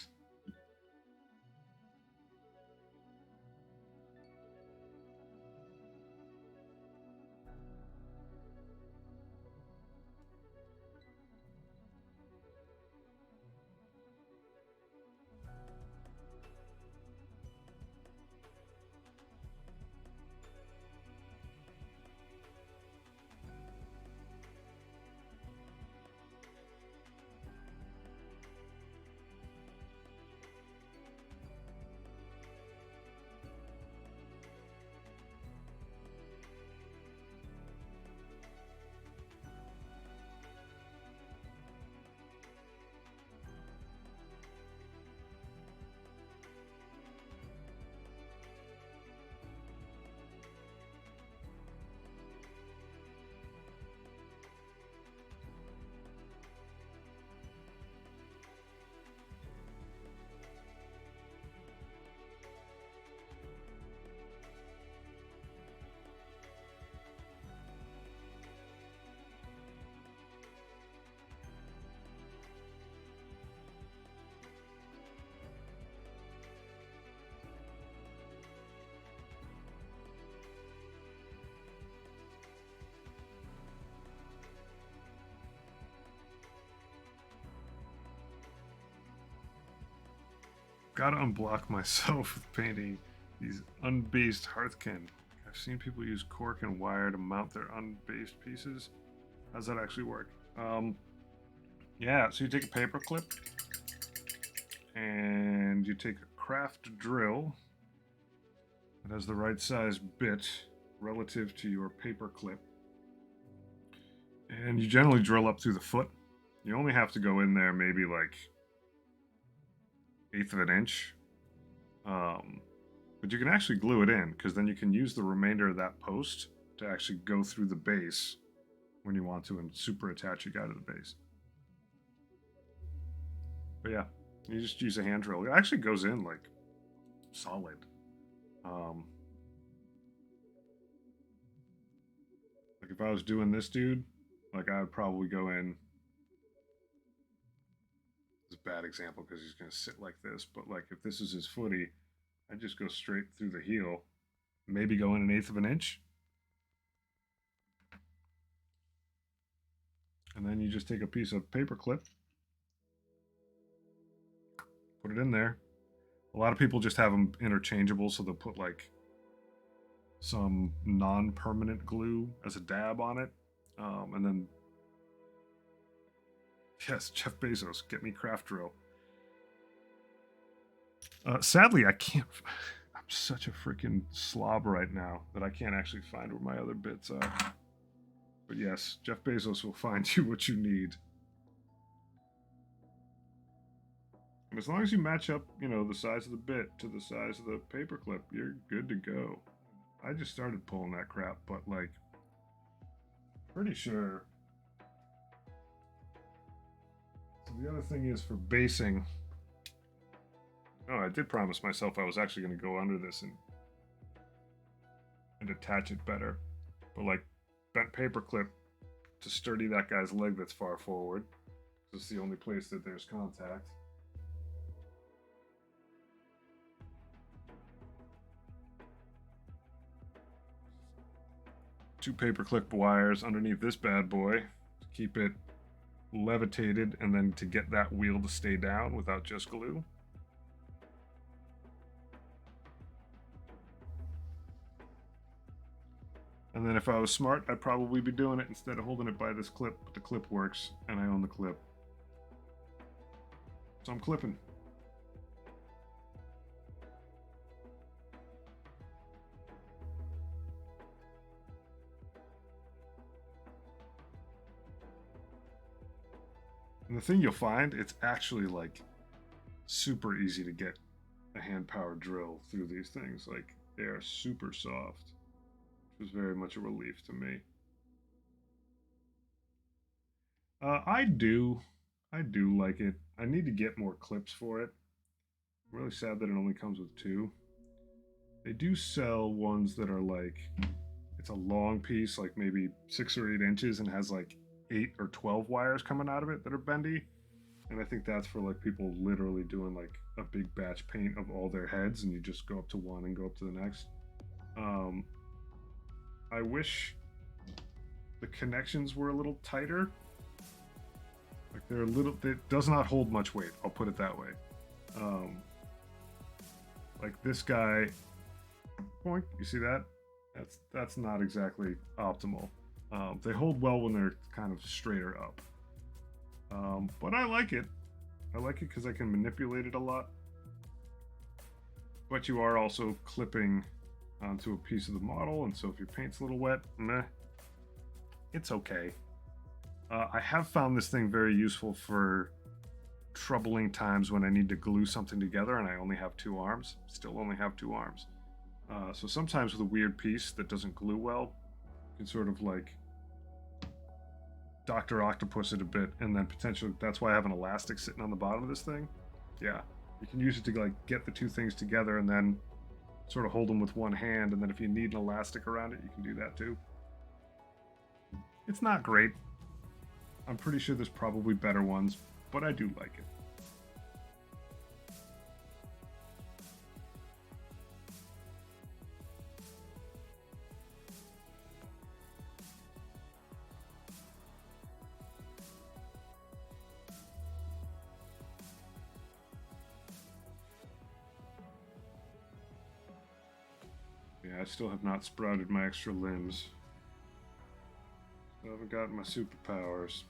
Gotta unblock myself with painting these unbased hearthkin. I've seen people use cork and wire to mount their unbased pieces. How's that actually work? Yeah, so you take a paper clip and you take a craft drill that has the right size bit relative to your paper clip. And you generally drill up through the foot. You only have to go in there maybe like 1/8 of an inch. But you can actually glue it in because then you can use the remainder of that post to actually go through the base when you want to and super attach your guy to the base. But yeah, you just use a hand drill. It actually goes in like solid. Like if I was doing this dude, like I would probably go in. It's a bad example because he's going to sit like this, but like if this is his footy, I'd just go straight through the heel, maybe go in 1/8 of an inch. And then you just take a piece of paper clip, put it in there. A lot of people just have them interchangeable, so they'll put like some non-permanent glue as a dab on it. And then, yes, Jeff Bezos, get me craft drill. Sadly, I can't. I'm such a freaking slob right now that I can't actually find where my other bits are. But yes, Jeff Bezos will find you what you need. And as long as you match up, you know, the size of the bit to the size of the paperclip, you're good to go. I just started pulling that crap, but like, pretty sure. So the other thing is for basing. Oh, I did promise myself I was actually going to go under this and attach it better. But like, bent paperclip to sturdy that guy's leg that's far forward. This is the only place that there's contact. Two paperclip wires underneath this bad boy to keep it levitated and then to get that wheel to stay down without just glue. And then if I was smart, I'd probably be doing it instead of holding it by this clip, but the clip works and I own the clip. So I'm clipping. And the thing you'll find, it's actually like super easy to get a hand-powered drill through these things. Like they are super soft, which was very much a relief to me. I do. I do like it. I need to get more clips for it. I'm really sad that it only comes with two. They do sell ones that are like it's a long piece, like maybe 6 or 8 inches, and has like 8 or 12 wires coming out of it that are bendy. And I think that's for like people literally doing like a big batch paint of all their heads, and you just go up to one and go up to the next. Um, I wish the connections were a little tighter. Like they're a little. It does not hold much weight. I'll put it that way. Um, like this guy, boink, you see that? That's not exactly optimal. They hold well when they're kind of straighter up. But I like it. I like it because I can manipulate it a lot. But you are also clipping onto a piece of the model, and so if your paint's a little wet, meh, it's okay. I have found this thing very useful for troubling times when I need to glue something together and I only have 2 arms. Still only have 2 arms. So sometimes with a weird piece that doesn't glue well, you can sort of like Dr. Octopus it a bit, and then potentially that's why I have an elastic sitting on the bottom of this thing. Yeah, you can use it to like get the two things together and then sort of hold them with one hand, and then if you need an elastic around it, you can do that too. It's not great. I'm pretty sure there's probably better ones, but I do like it. Yeah, I still have not sprouted my extra limbs. I haven't gotten my superpowers.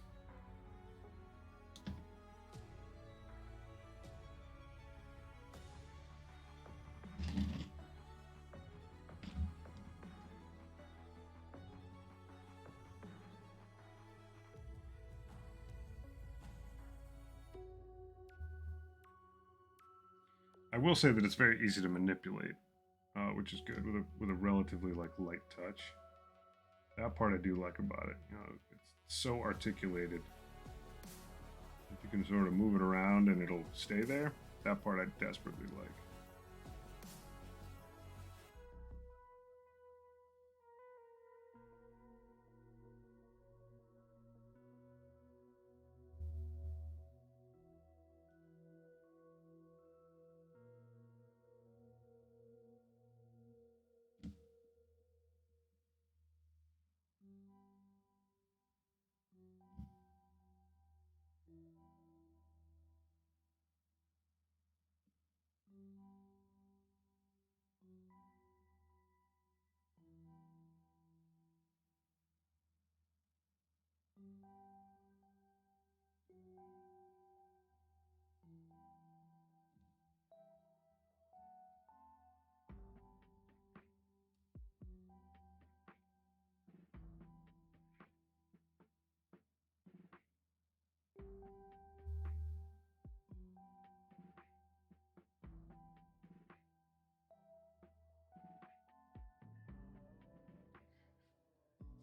I will say that it's very easy to manipulate, which is good with a relatively like light touch. That part I do like about it. You know, it's so articulated. You can sort of move it around and it'll stay there. That part I desperately like.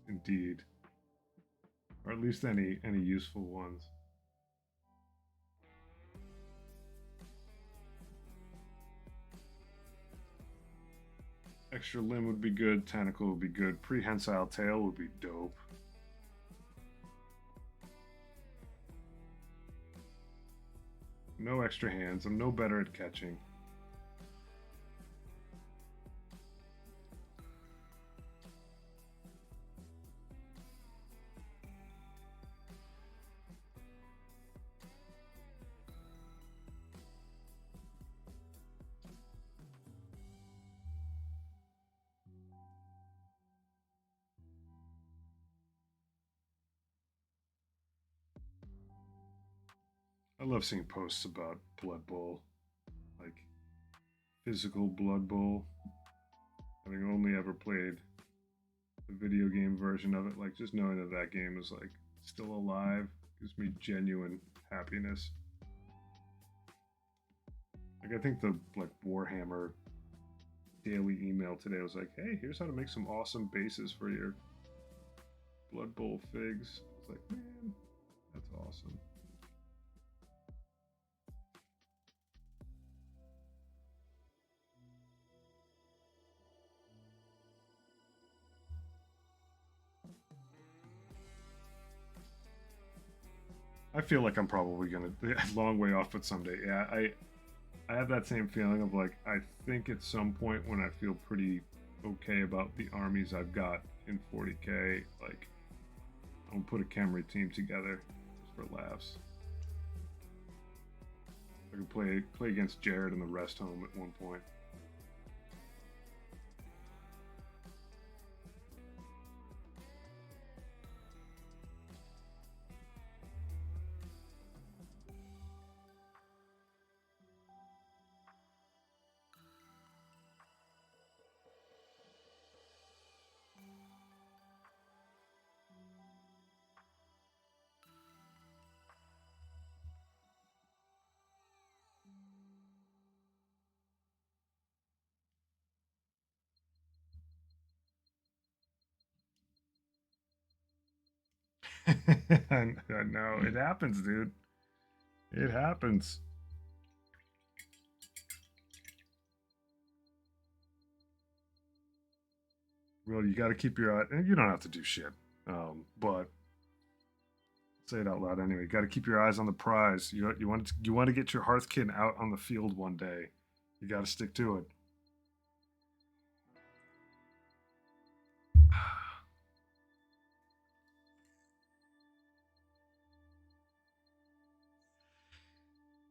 Indeed, or at least any useful ones. Extra limb would be good. Tentacle would be good. Prehensile tail would be dope. No extra hands. I'm no better at catching. I love seeing posts about Blood Bowl, like physical Blood Bowl. Having only ever played the video game version of it, like just knowing that that game is like still alive gives me genuine happiness. Like I think the like Warhammer daily email today was like, "Hey, here's how to make some awesome bases for your Blood Bowl figs." It's like, man, That's awesome. I feel like I'm probably gonna long way off, but someday. Yeah, I have that same feeling of like I think at some point when I feel pretty okay about the armies I've got in 40k, like I'm gonna put a Camry team together just for laughs. I could play against Jared in the rest home at one point. I know it happens, dude. It happens. Well, you got to keep your eye. And you don't have to do shit, but say it out loud anyway. You got to keep your eyes on the prize. You want to get your Hearthkin out on the field one day. You got to stick to it.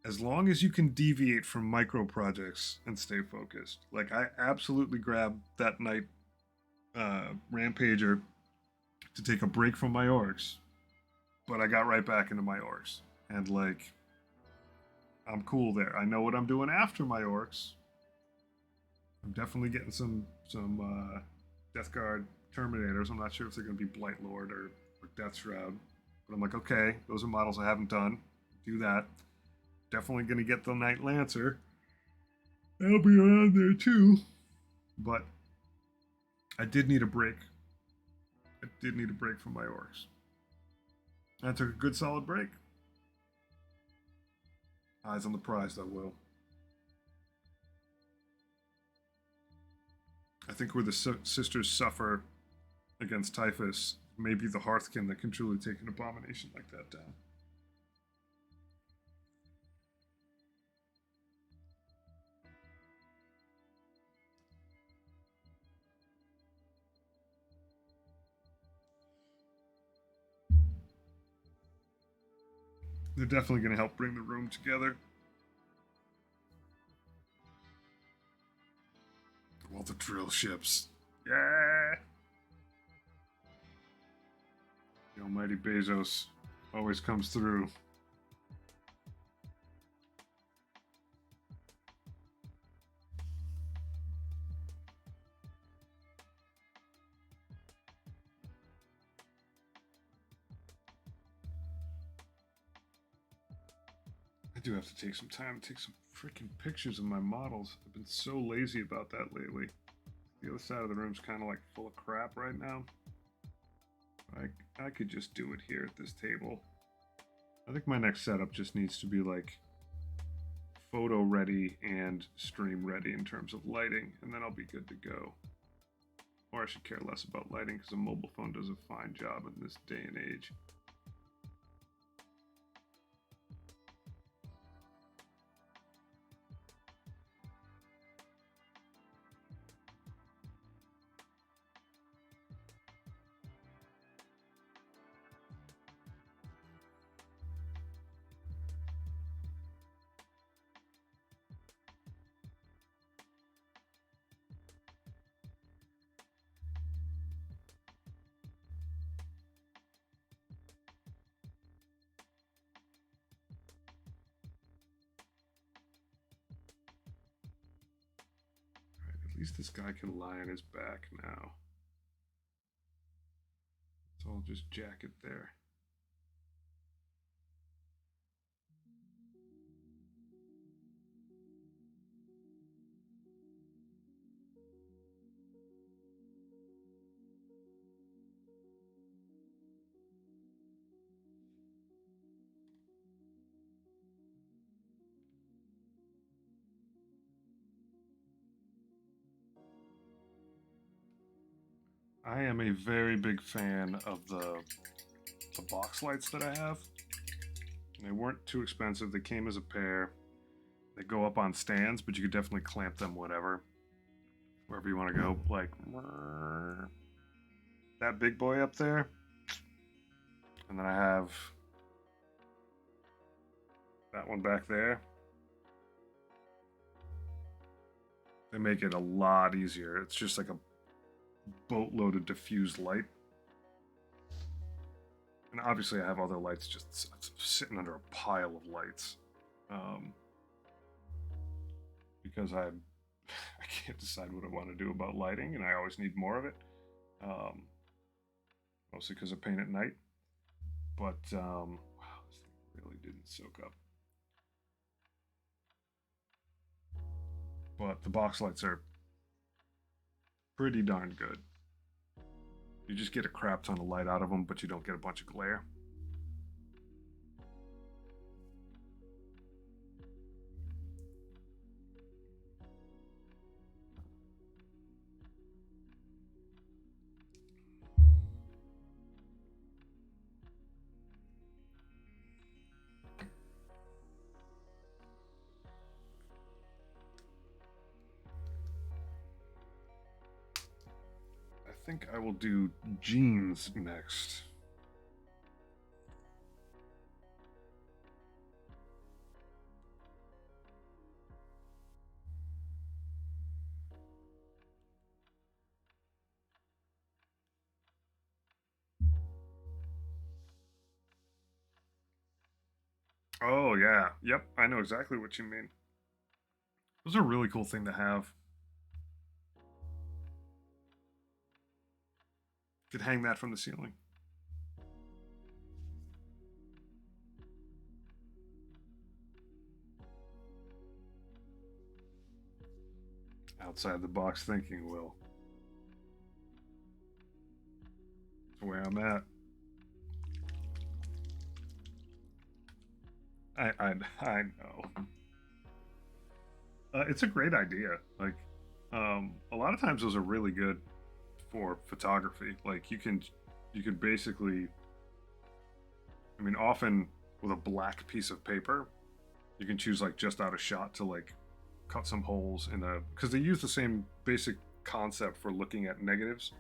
As long as you can deviate from micro projects and stay focused. Like I absolutely grabbed that night rampager to take a break from my orcs, but I got right back into my orcs, and like I'm cool there. I know what I'm doing after my orcs. I'm definitely getting some Death Guard Terminators. I'm not sure if they're going to be Blight Lord or Death Shroud, but I'm like, okay, those are models I haven't done. Do that. Definitely going to get the Knight Lancer. That'll be around there too. But I did need a break. I did need a break from my orcs. I took a good solid break. Eyes on the prize, though, Will. I think where the sisters suffer against typhus, maybe the Hearthkin that can truly take an abomination like that down. They're definitely going to help bring the room together. All the drill ships. Yeah! The almighty Bezos always comes through. I do have to take some time to take some freaking pictures of my models. I've been so lazy about that lately. The other side of the room's kind of like full of crap right now. I could just do it here at this table. I think my next setup just needs to be like photo ready and stream ready in terms of lighting, and then I'll be good to go. Or I should care less about lighting because a mobile phone does a fine job in this day and age. At least this guy can lie on his back now. So I'll just jack it there. I am a very big fan of the box lights that I have. They weren't too expensive. They came as a pair. They go up on stands, but you could definitely clamp them wherever you want to go. Like that big boy up there. And then I have that one back there. They make it a lot easier. It's just like a boatload of diffused light. And obviously I have other lights just sitting under a pile of lights. Because I can't decide what I want to do about lighting, and I always need more of it. Mostly because I paint at night. But, wow, this thing really didn't soak up. But the box lights are pretty darn good. You just get a crap ton of light out of them, but you don't get a bunch of glare. I think I will do jeans next. Oh, yeah. Yep, I know exactly what you mean. Those are a really cool thing to have. You could hang that from the ceiling. Outside the box thinking, Will. That's where I'm at. I know. It's a great idea. Like, a lot of times those are really good for photography. Like you can basically, I mean, often with a black piece of paper, you can choose like just out of shot to like cut some holes in a, because they use the same basic concept for looking at negatives.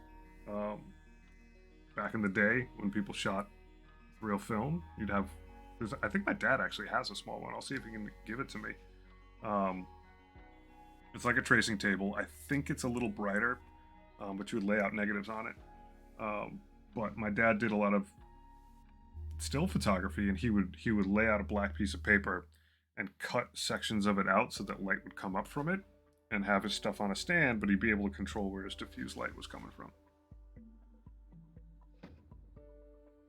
Um, Back in the day when people shot real film, you'd have. I think my dad actually has a small one. I'll see if he can give it to me. Um, it's like a tracing table. I think it's a little brighter, but you would lay out negatives on it. But my dad did a lot of still photography, and he would lay out a black piece of paper and cut sections of it out so that light would come up from it, and have his stuff on a stand, but he'd be able to control where his diffused light was coming from.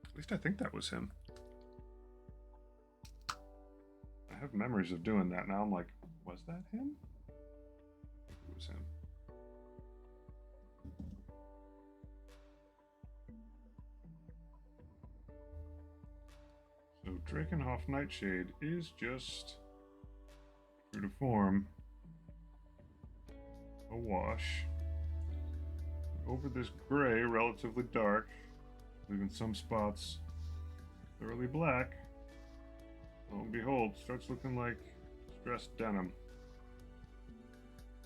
At least I think that was him. I have memories of doing that. Now I'm like, was that him? I think it was him. So Drakenhof Nightshade is just, true to form, a wash over this gray, relatively dark, leaving some spots thoroughly black. Lo and behold, starts looking like stressed denim.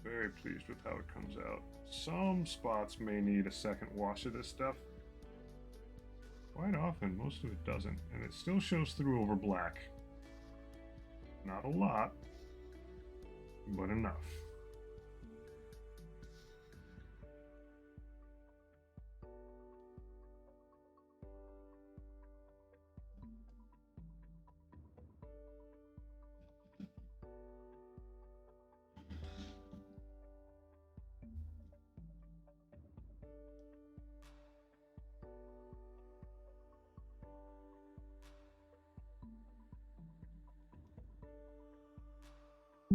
Very pleased with how it comes out. Some spots may need a second wash of this stuff. Quite often, most of it doesn't, and it still shows through over black. Not a lot, but enough. I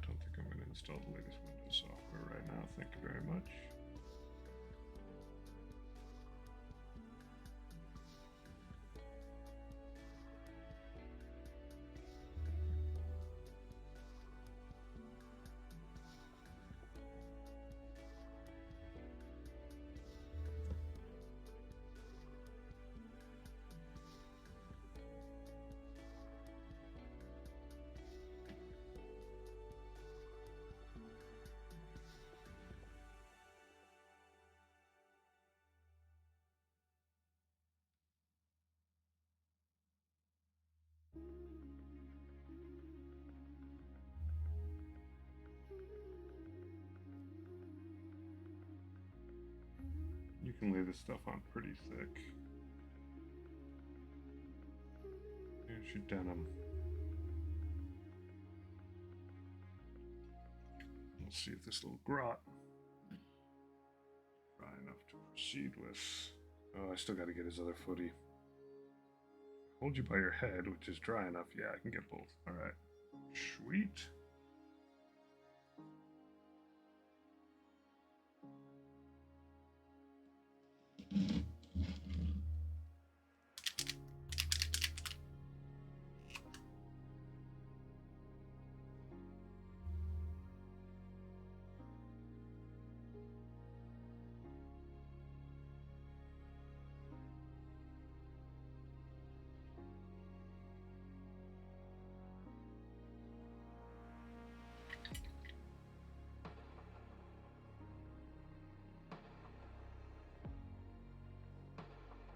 don't think I'm going to install the latest Windows software right now. Thank you very much. can lay this stuff on pretty thick. Here's your denim. Let's see if this little grot dry enough to proceed with. Oh, I still got to get his other footy. Hold you by your head, which is dry enough. Yeah, I can get both. All right. Sweet.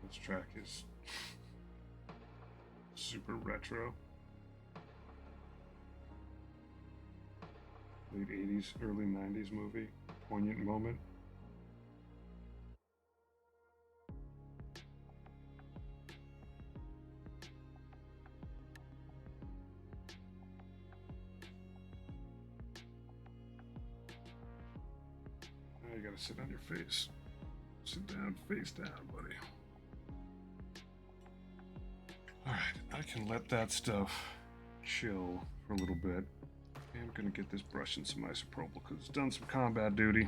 This track is super retro. Late 80s, early 90s movie. Poignant moment. Now you gotta sit on your face. Sit down, face down, buddy. Alright, I can let that stuff chill for a little bit. I'm gonna get this brush in some isopropyl because it's done some combat duty.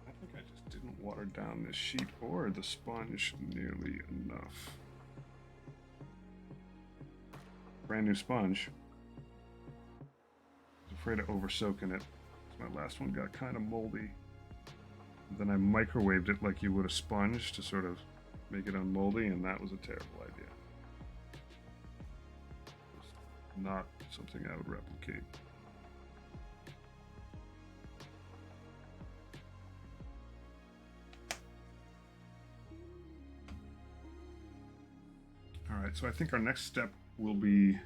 I think I just didn't water down this sheet or the sponge nearly enough. Brand new sponge. I was afraid of over soaking it. My last one got kind of moldy. Then I microwaved it like you would a sponge to sort of make it unmoldy, and that was a terrible idea. It was not something I would replicate. Alright, so I think our next step will be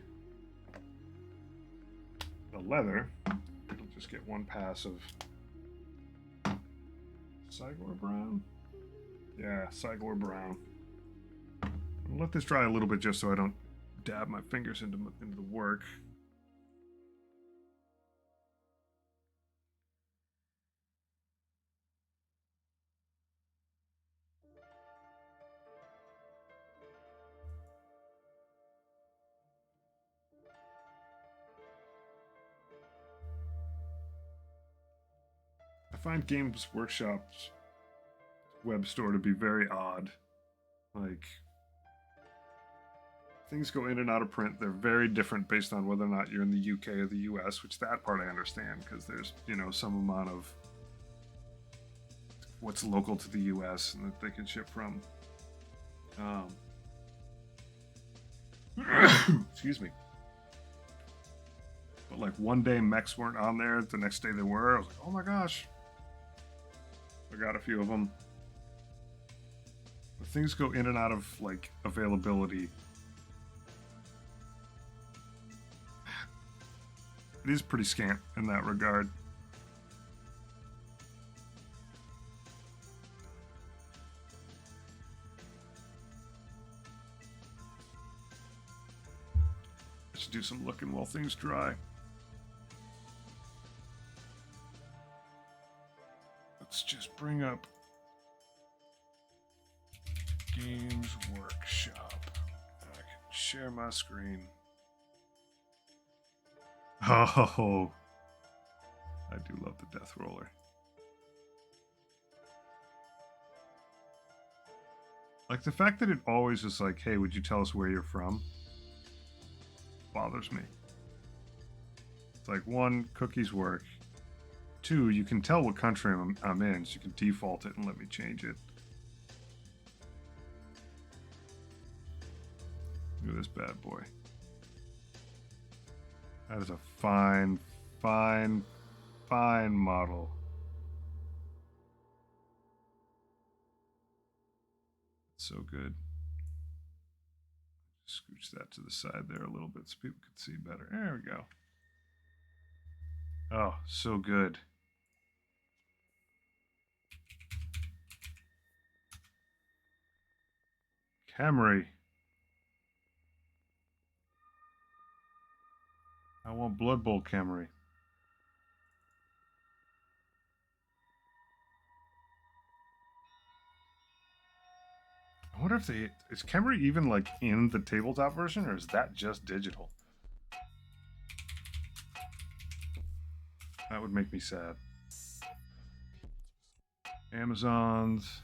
the leather. It'll just get one pass of Sigor Brown? Yeah, Sigor Brown. I'll let this dry a little bit just so I don't dab my fingers into the work. I find Games Workshop's web store to be very odd. Like, things go in and out of print. They're very different based on whether or not you're in the UK or the US, which that part I understand because there's, you know, some amount of what's local to the US and that they can ship from. Excuse me. But like one day mechs weren't on there, the next day they were. I was like, oh my gosh. I got a few of them. But things go in and out of like availability. It is pretty scant in that regard. I should do some looking while things dry. Let's just bring up Games Workshop. I can share my screen. Oh, I do love the Death Roller. Like the fact that it always is like, hey, would you tell us where you're from? Bothers me. It's like, one, cookies work. Two, you can tell what country I'm in, so you can default it and let me change it. Look at this bad boy. That is a fine, fine, fine model. So good. Scooch that to the side there a little bit so people could see better. There we go. Oh, so good. Camry. I want Blood Bowl Camry. I wonder if is Camry even like in the tabletop version, or is that just digital? That would make me sad. Amazons,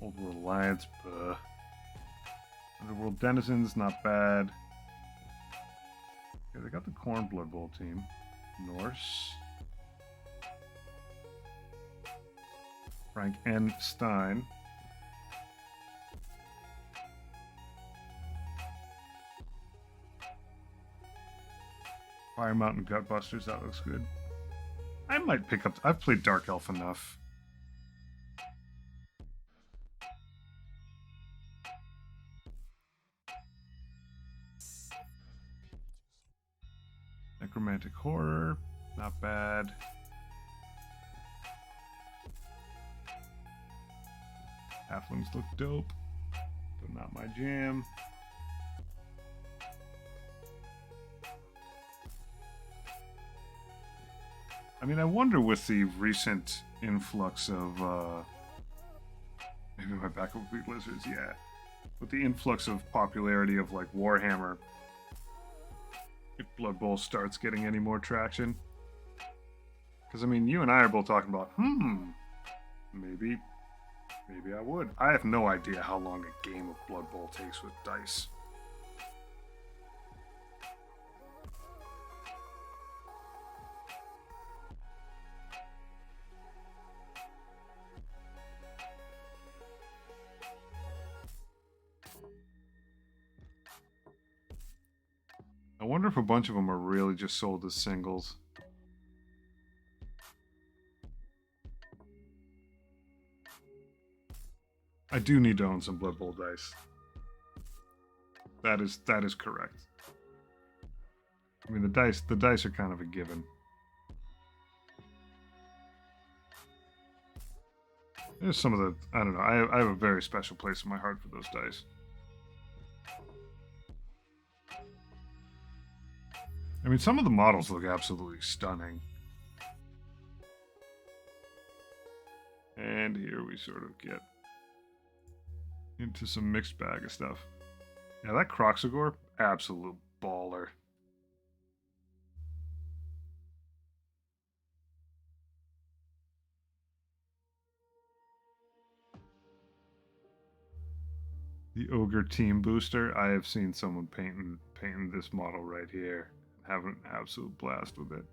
Old World Alliance, Underworld Denizens, not bad. Okay, they got the Corn Blood Bowl team. Norse. Frank N. Stein. Fire Mountain Gutbusters, that looks good. I might pick up... I've played Dark Elf enough. Necromantic Horror, not bad. Halflings look dope, but not my jam. I mean, I wonder with the recent influx of, maybe my backup would be Lizards, yeah. With the influx of popularity of, like, Warhammer, if Blood Bowl starts getting any more traction. Because, I mean, you and I are both talking about, maybe I would. I have no idea how long a game of Blood Bowl takes with dice. I wonder if a bunch of them are really just sold as singles. I do need to own some Blood Bowl dice. That is correct. I mean, the dice are kind of a given. There's some of the, I don't know, I have a very special place in my heart for those dice. I mean, some of the models look absolutely stunning. And here we sort of get into some mixed bag of stuff. Yeah, that Croxagore, absolute baller. The Ogre Team Booster, I have seen someone painting this model right here. Having an absolute blast with it.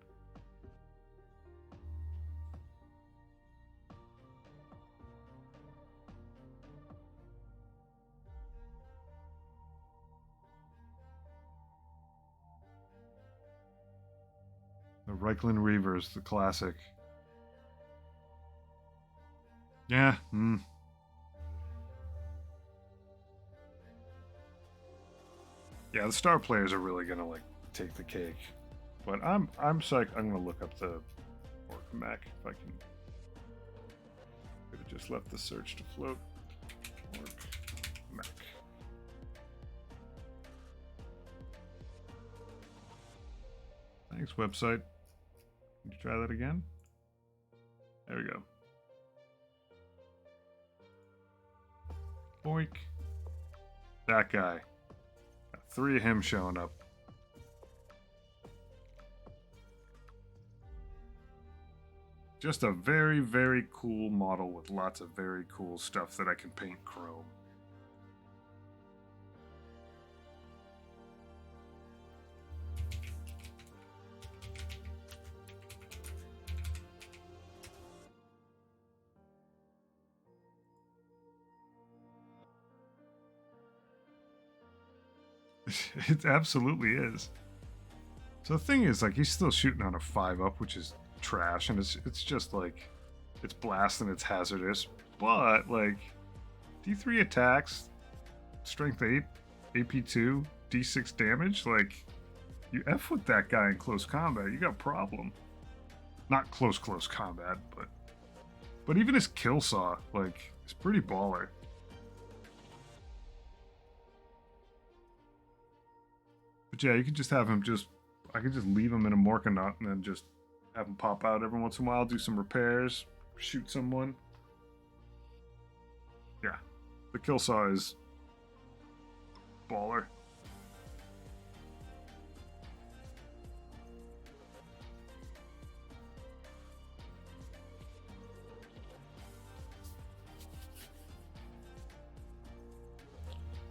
The Reichland Reavers, the classic. Yeah, Yeah, the star players are really gonna like take the cake. But I'm psyched. I'm gonna look up the Ork Mech if I can. Could have just left the search to float. Ork Mech. Thanks, website. Can you try that again? There we go. Boink. That guy. Got 3 of him showing up. Just a very, very cool model with lots of very cool stuff that I can paint chrome. It absolutely is. So the thing is, like, he's still shooting on a 5-up, which is trash, and it's just like, it's blast and it's hazardous, but like, D3 attacks, strength 8, AP2, D6 damage, like, you F with that guy in close combat, you got a problem. Not close combat, but even his kill saw, like, is pretty baller. But yeah, you can just have him just. I could just leave him in a Morkanaut and then just have him pop out every once in a while, do some repairs, shoot someone. Yeah, the kill saw is baller.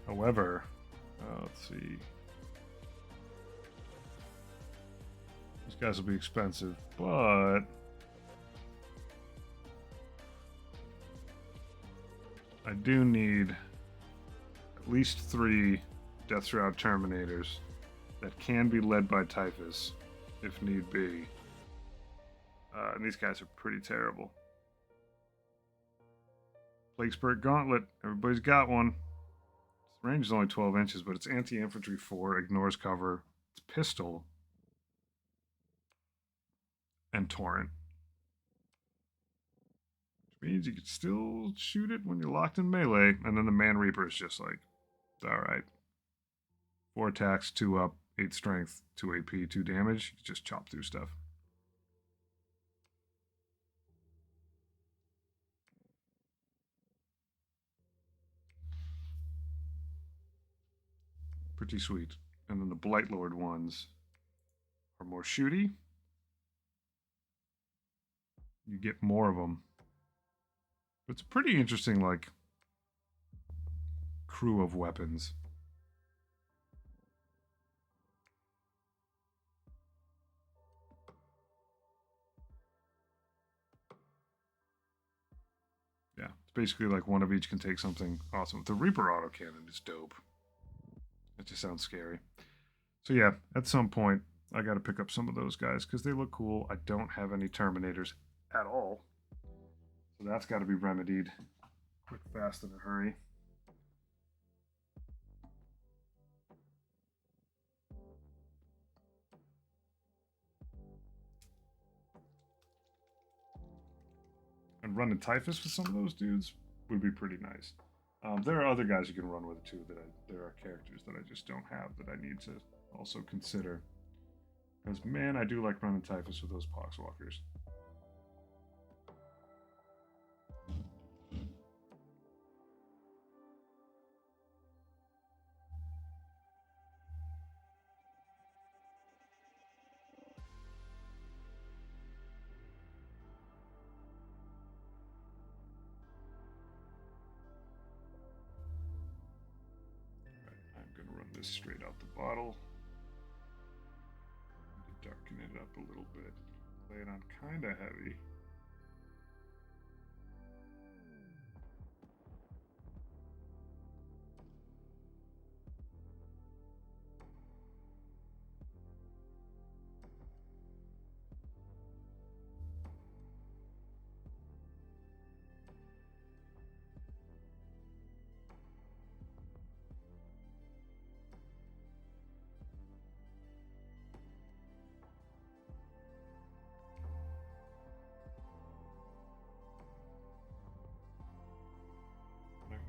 However, let's see. These guys will be expensive, but I do need at least 3 Death Shroud Terminators that can be led by Typhus, if need be. And these guys are pretty terrible. Plague Spirit Gauntlet, everybody's got one. Its range is only 12 inches, but it's anti-infantry 4, ignores cover, it's pistol, and torrent. Which means you can still shoot it when you're locked in melee, and then the Man Reaper is just like, alright. 4 attacks, 2 up, 8 strength, 2 AP, 2 damage. You just chop through stuff. Pretty sweet. And then the Blight Lord ones are more shooty. You get more of them. It's a pretty interesting, like, crew of weapons. Yeah, it's basically like one of each can take something awesome. The Reaper autocannon is dope. It just sounds scary. So yeah, at some point, I got to pick up some of those guys because they look cool. I don't have any Terminators at all. So that's got to be remedied quick, fast, in a hurry. And running Typhus with some of those dudes would be pretty nice. There are other guys you can run with too. There are characters that I just don't have that I need to also consider. Because man, I do like running Typhus with those Poxwalkers. This straight out the bottle. To darken it up a little bit. Lay it on kind of heavy.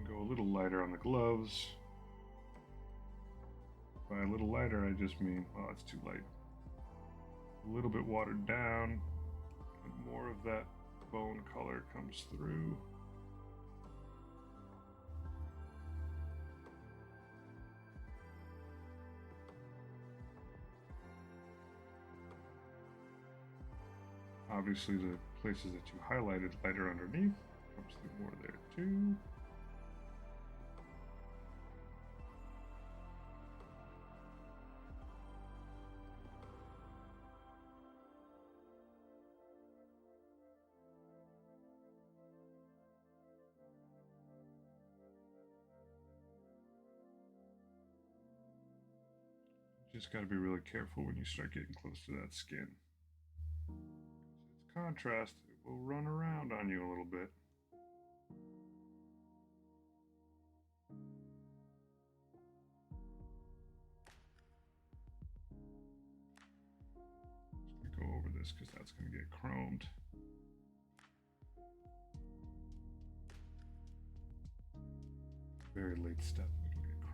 Go a little lighter on the gloves. By a little lighter, I just mean, oh, it's too light. A little bit watered down, and more of that bone color comes through. Obviously, the places that you highlighted lighter underneath comes through more there too. Just got to be really careful when you start getting close to that skin. It's contrast, it will run around on you a little bit. Just gonna go over this because that's going to get chromed. Very late step. It'll get chromed.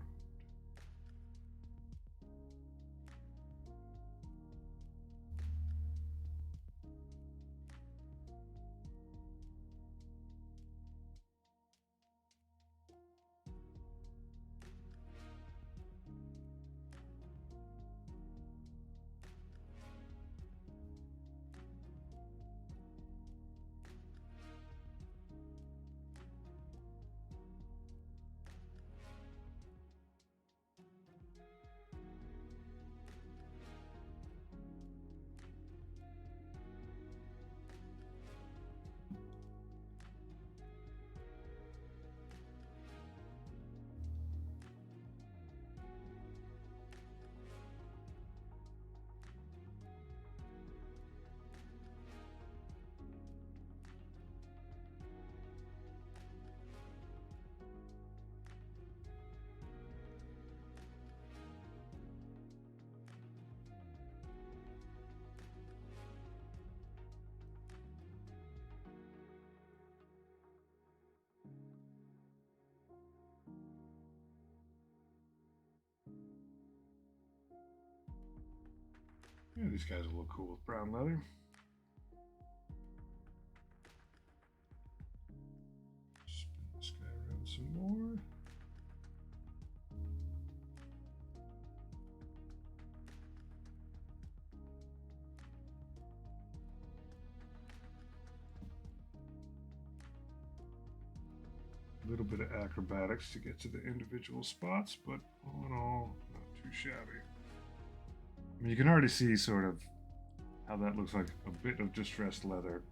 Yeah, these guys will look cool with brown leather. Spin this guy around some more. A little bit of acrobatics to get to the individual spots, but all in all, not too shabby. I mean, you can already see sort of how that looks like a bit of distressed leather,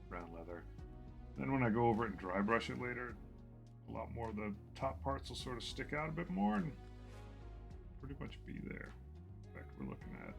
brown leather. Then when I go over it and dry brush it later, a lot more of the top parts will sort of stick out a bit more and pretty much be there. In fact, we're looking at.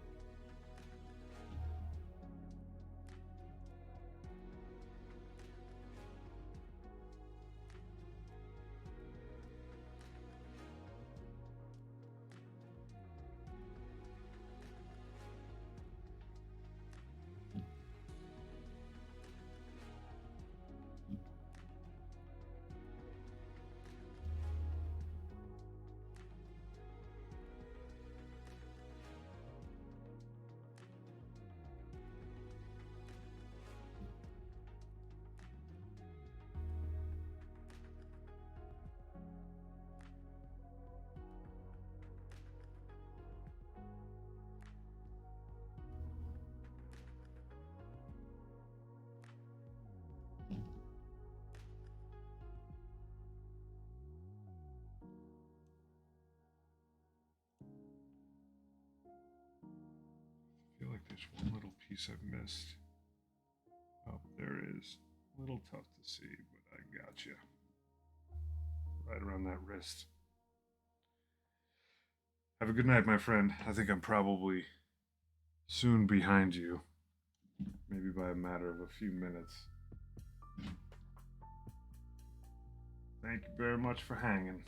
I feel like there's one little piece I've missed. Oh, there is. A little tough to see, but I got you. Right around that wrist. Have a good night, my friend. I think I'm probably soon behind you. Maybe by a matter of a few minutes. Thank you very much for hanging.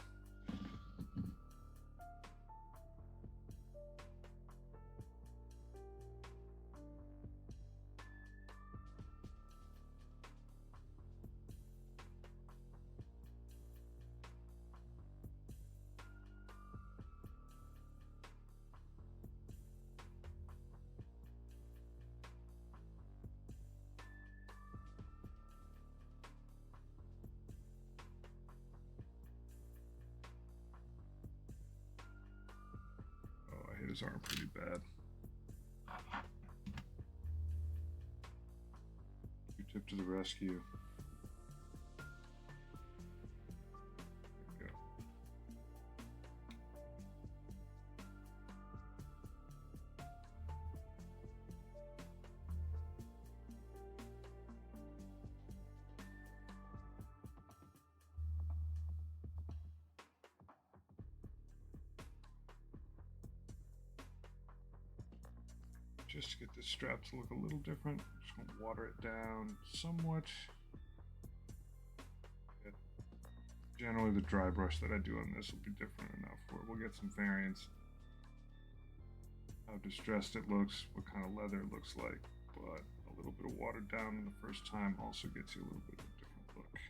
His arm pretty bad. Q-tip to the rescue. There we go. Just to get this strap to look a little different, I'm just going to water it down somewhat. Generally the dry brush that I do on this will be different enough where we'll get some variance. How distressed it looks, what kind of leather it looks like, but a little bit of watered down the first time also gets you a little bit of a different look.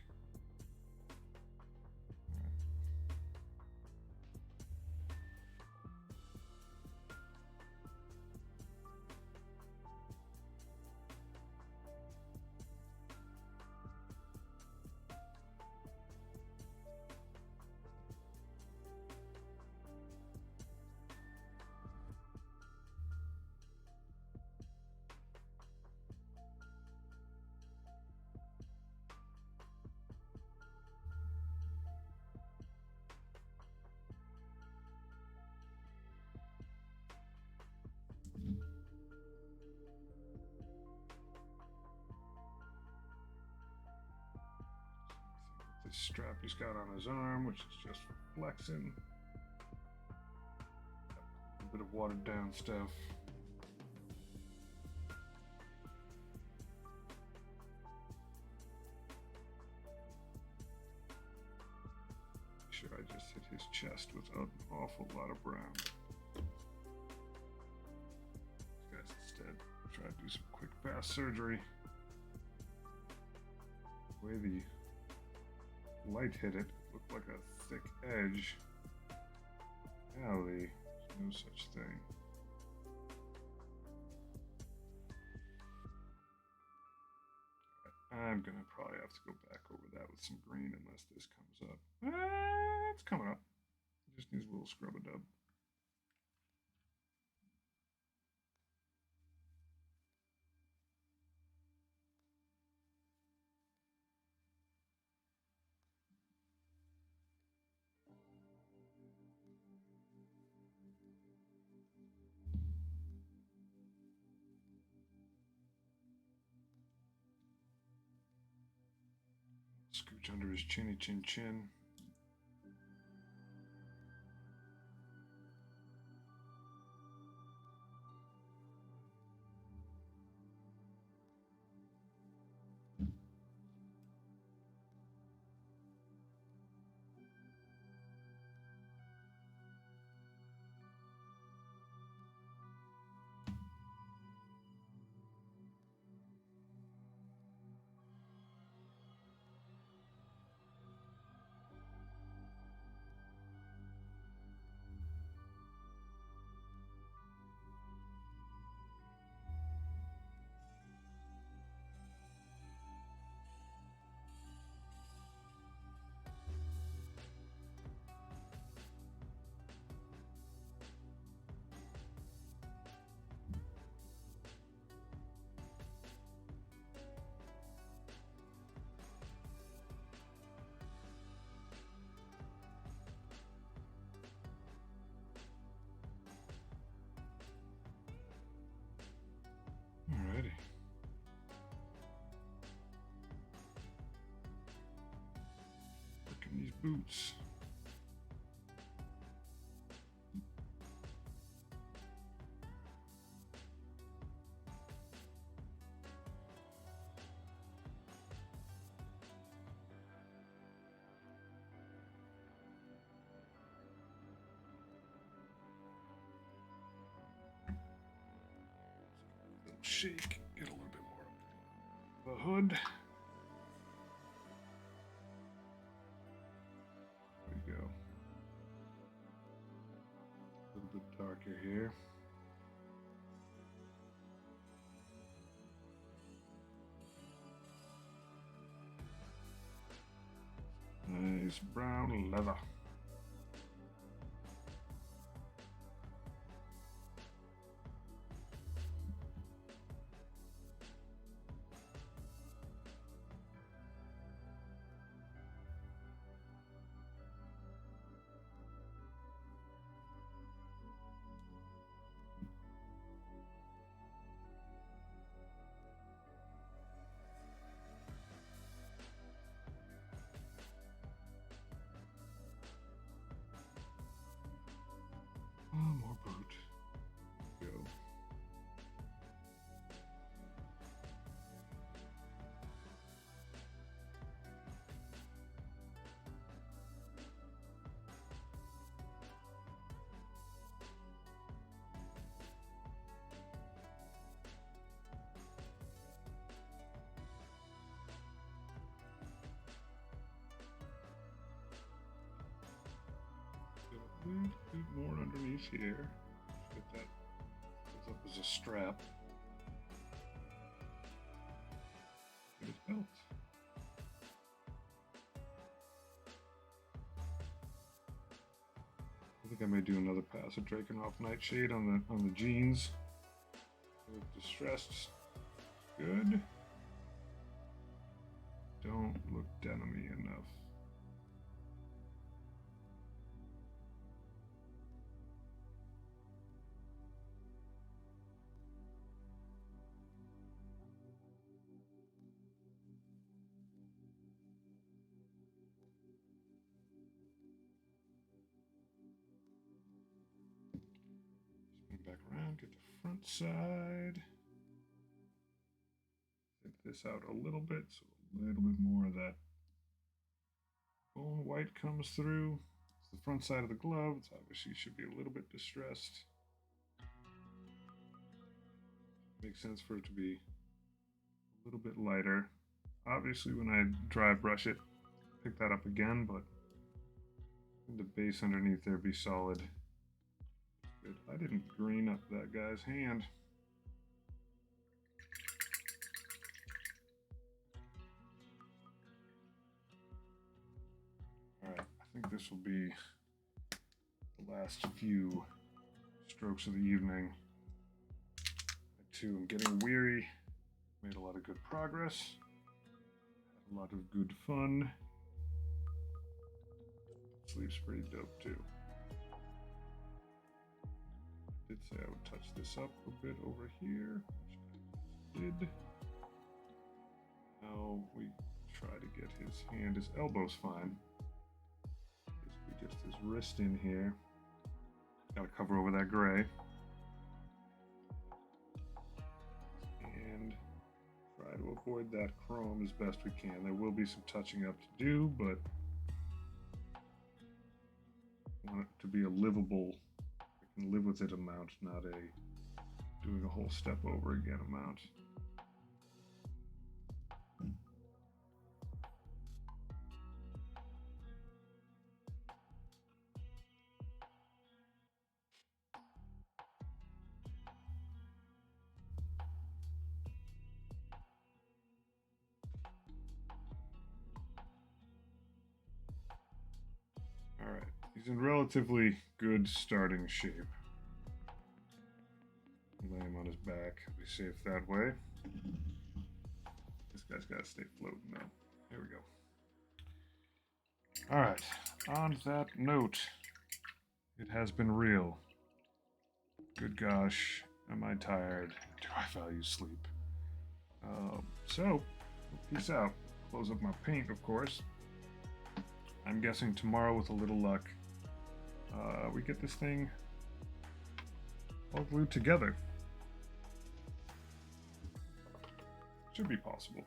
This strap he's got on his arm, which is just for flexing. A bit of watered down stuff. Make sure I just hit his chest with an awful lot of brown. These guys instead try to do some quick, fast surgery. The way the light hit it, looked like a thick edge. Golly, there's no such thing. I'm gonna probably have to go back over that with some green unless this comes up. It's coming up. It just needs a little scrub-a-dub. Scooch under his chinny chin chin. Alrighty. Working these boots. Shake, get a little bit more of the hood. There we go. A little bit darker here. Nice brown leather. More boot. Go. A little bit more underneath here. Get that goes up as a strap. Get his belt. I think I may do another pass of Drakenhof Nightshade on the jeans. Look distressed. Good. Don't look denim-y enough. Back around, get the front side. Take this out a little bit, so a little bit more of that bone white comes through. It's the front side of the glove. It's obviously should be a little bit distressed. Makes sense for it to be a little bit lighter. Obviously, when I dry brush it, pick that up again, but the base underneath there be solid. Good. I didn't green up that guy's hand. this will be the last few strokes of the evening. I too am getting weary. Made a lot of good progress. Had a lot of good fun. Sleep's pretty dope too. I did say I would touch this up a bit over here, which I did. Now we try to get his hand, his elbow's fine. Basically just his wrist in here. Gotta cover over that gray. And try to avoid that chrome as best we can. There will be some touching up to do, but I want it to be a livable, I can live with it amount, not a doing a whole step over again amount. Alright, he's in relatively good starting shape. Lay him on his back, be safe that way. This guy's got to stay floating though. There we go. Alright, on that note, it has been real. Good gosh, am I tired? Do I value sleep? So, peace out. Close up my paint, of course. I'm guessing tomorrow, with a little luck, we get this thing all glued together. Should be possible.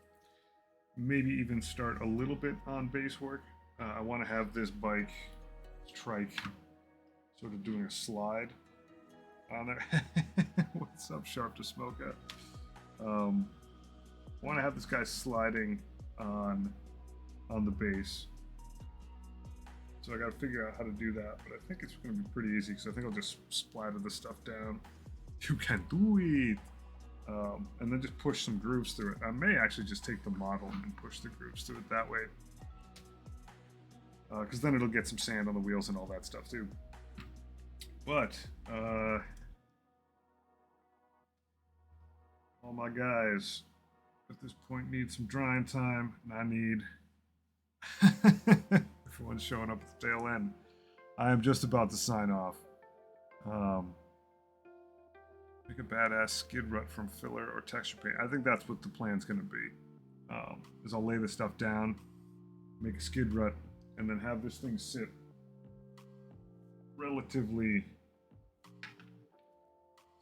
Maybe even start a little bit on base work. I want to have this bike, trike, sort of doing a slide on there. What's up, Sharp to Smoke at? I want to have this guy sliding on the base. So I got to figure out how to do that, but I think it's going to be pretty easy because I think I'll just splatter the stuff down. You can do it! And then just push some grooves through it. I may actually just take the model and push the grooves through it that way. Because then it'll get some sand on the wheels and all that stuff too. But, all my guys at this point need some drying time, and I need... Everyone's showing up at the tail end. I am just about to sign off. Make a badass skid rut from filler or texture paint. I think that's what the plan's going to be. Is I'll lay this stuff down, make a skid rut, and then have this thing sit relatively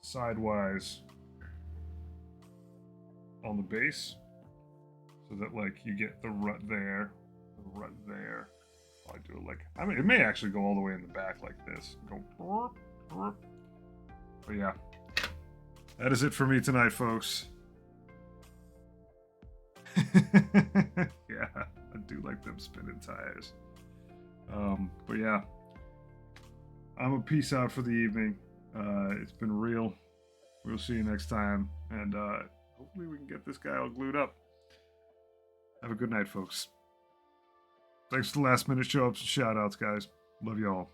sidewise on the base, so that like you get the rut there, the rut there. I do it like, I mean, it may actually go all the way in the back like this. Go, but yeah, that is it for me tonight, folks. Yeah, I do like them spinning tires. But yeah, I'm a peace out for the evening. It's been real. We'll see you next time, and hopefully we can get this guy all glued up. Have a good night, folks. Thanks for the last minute show ups and shout outs, guys. Love y'all.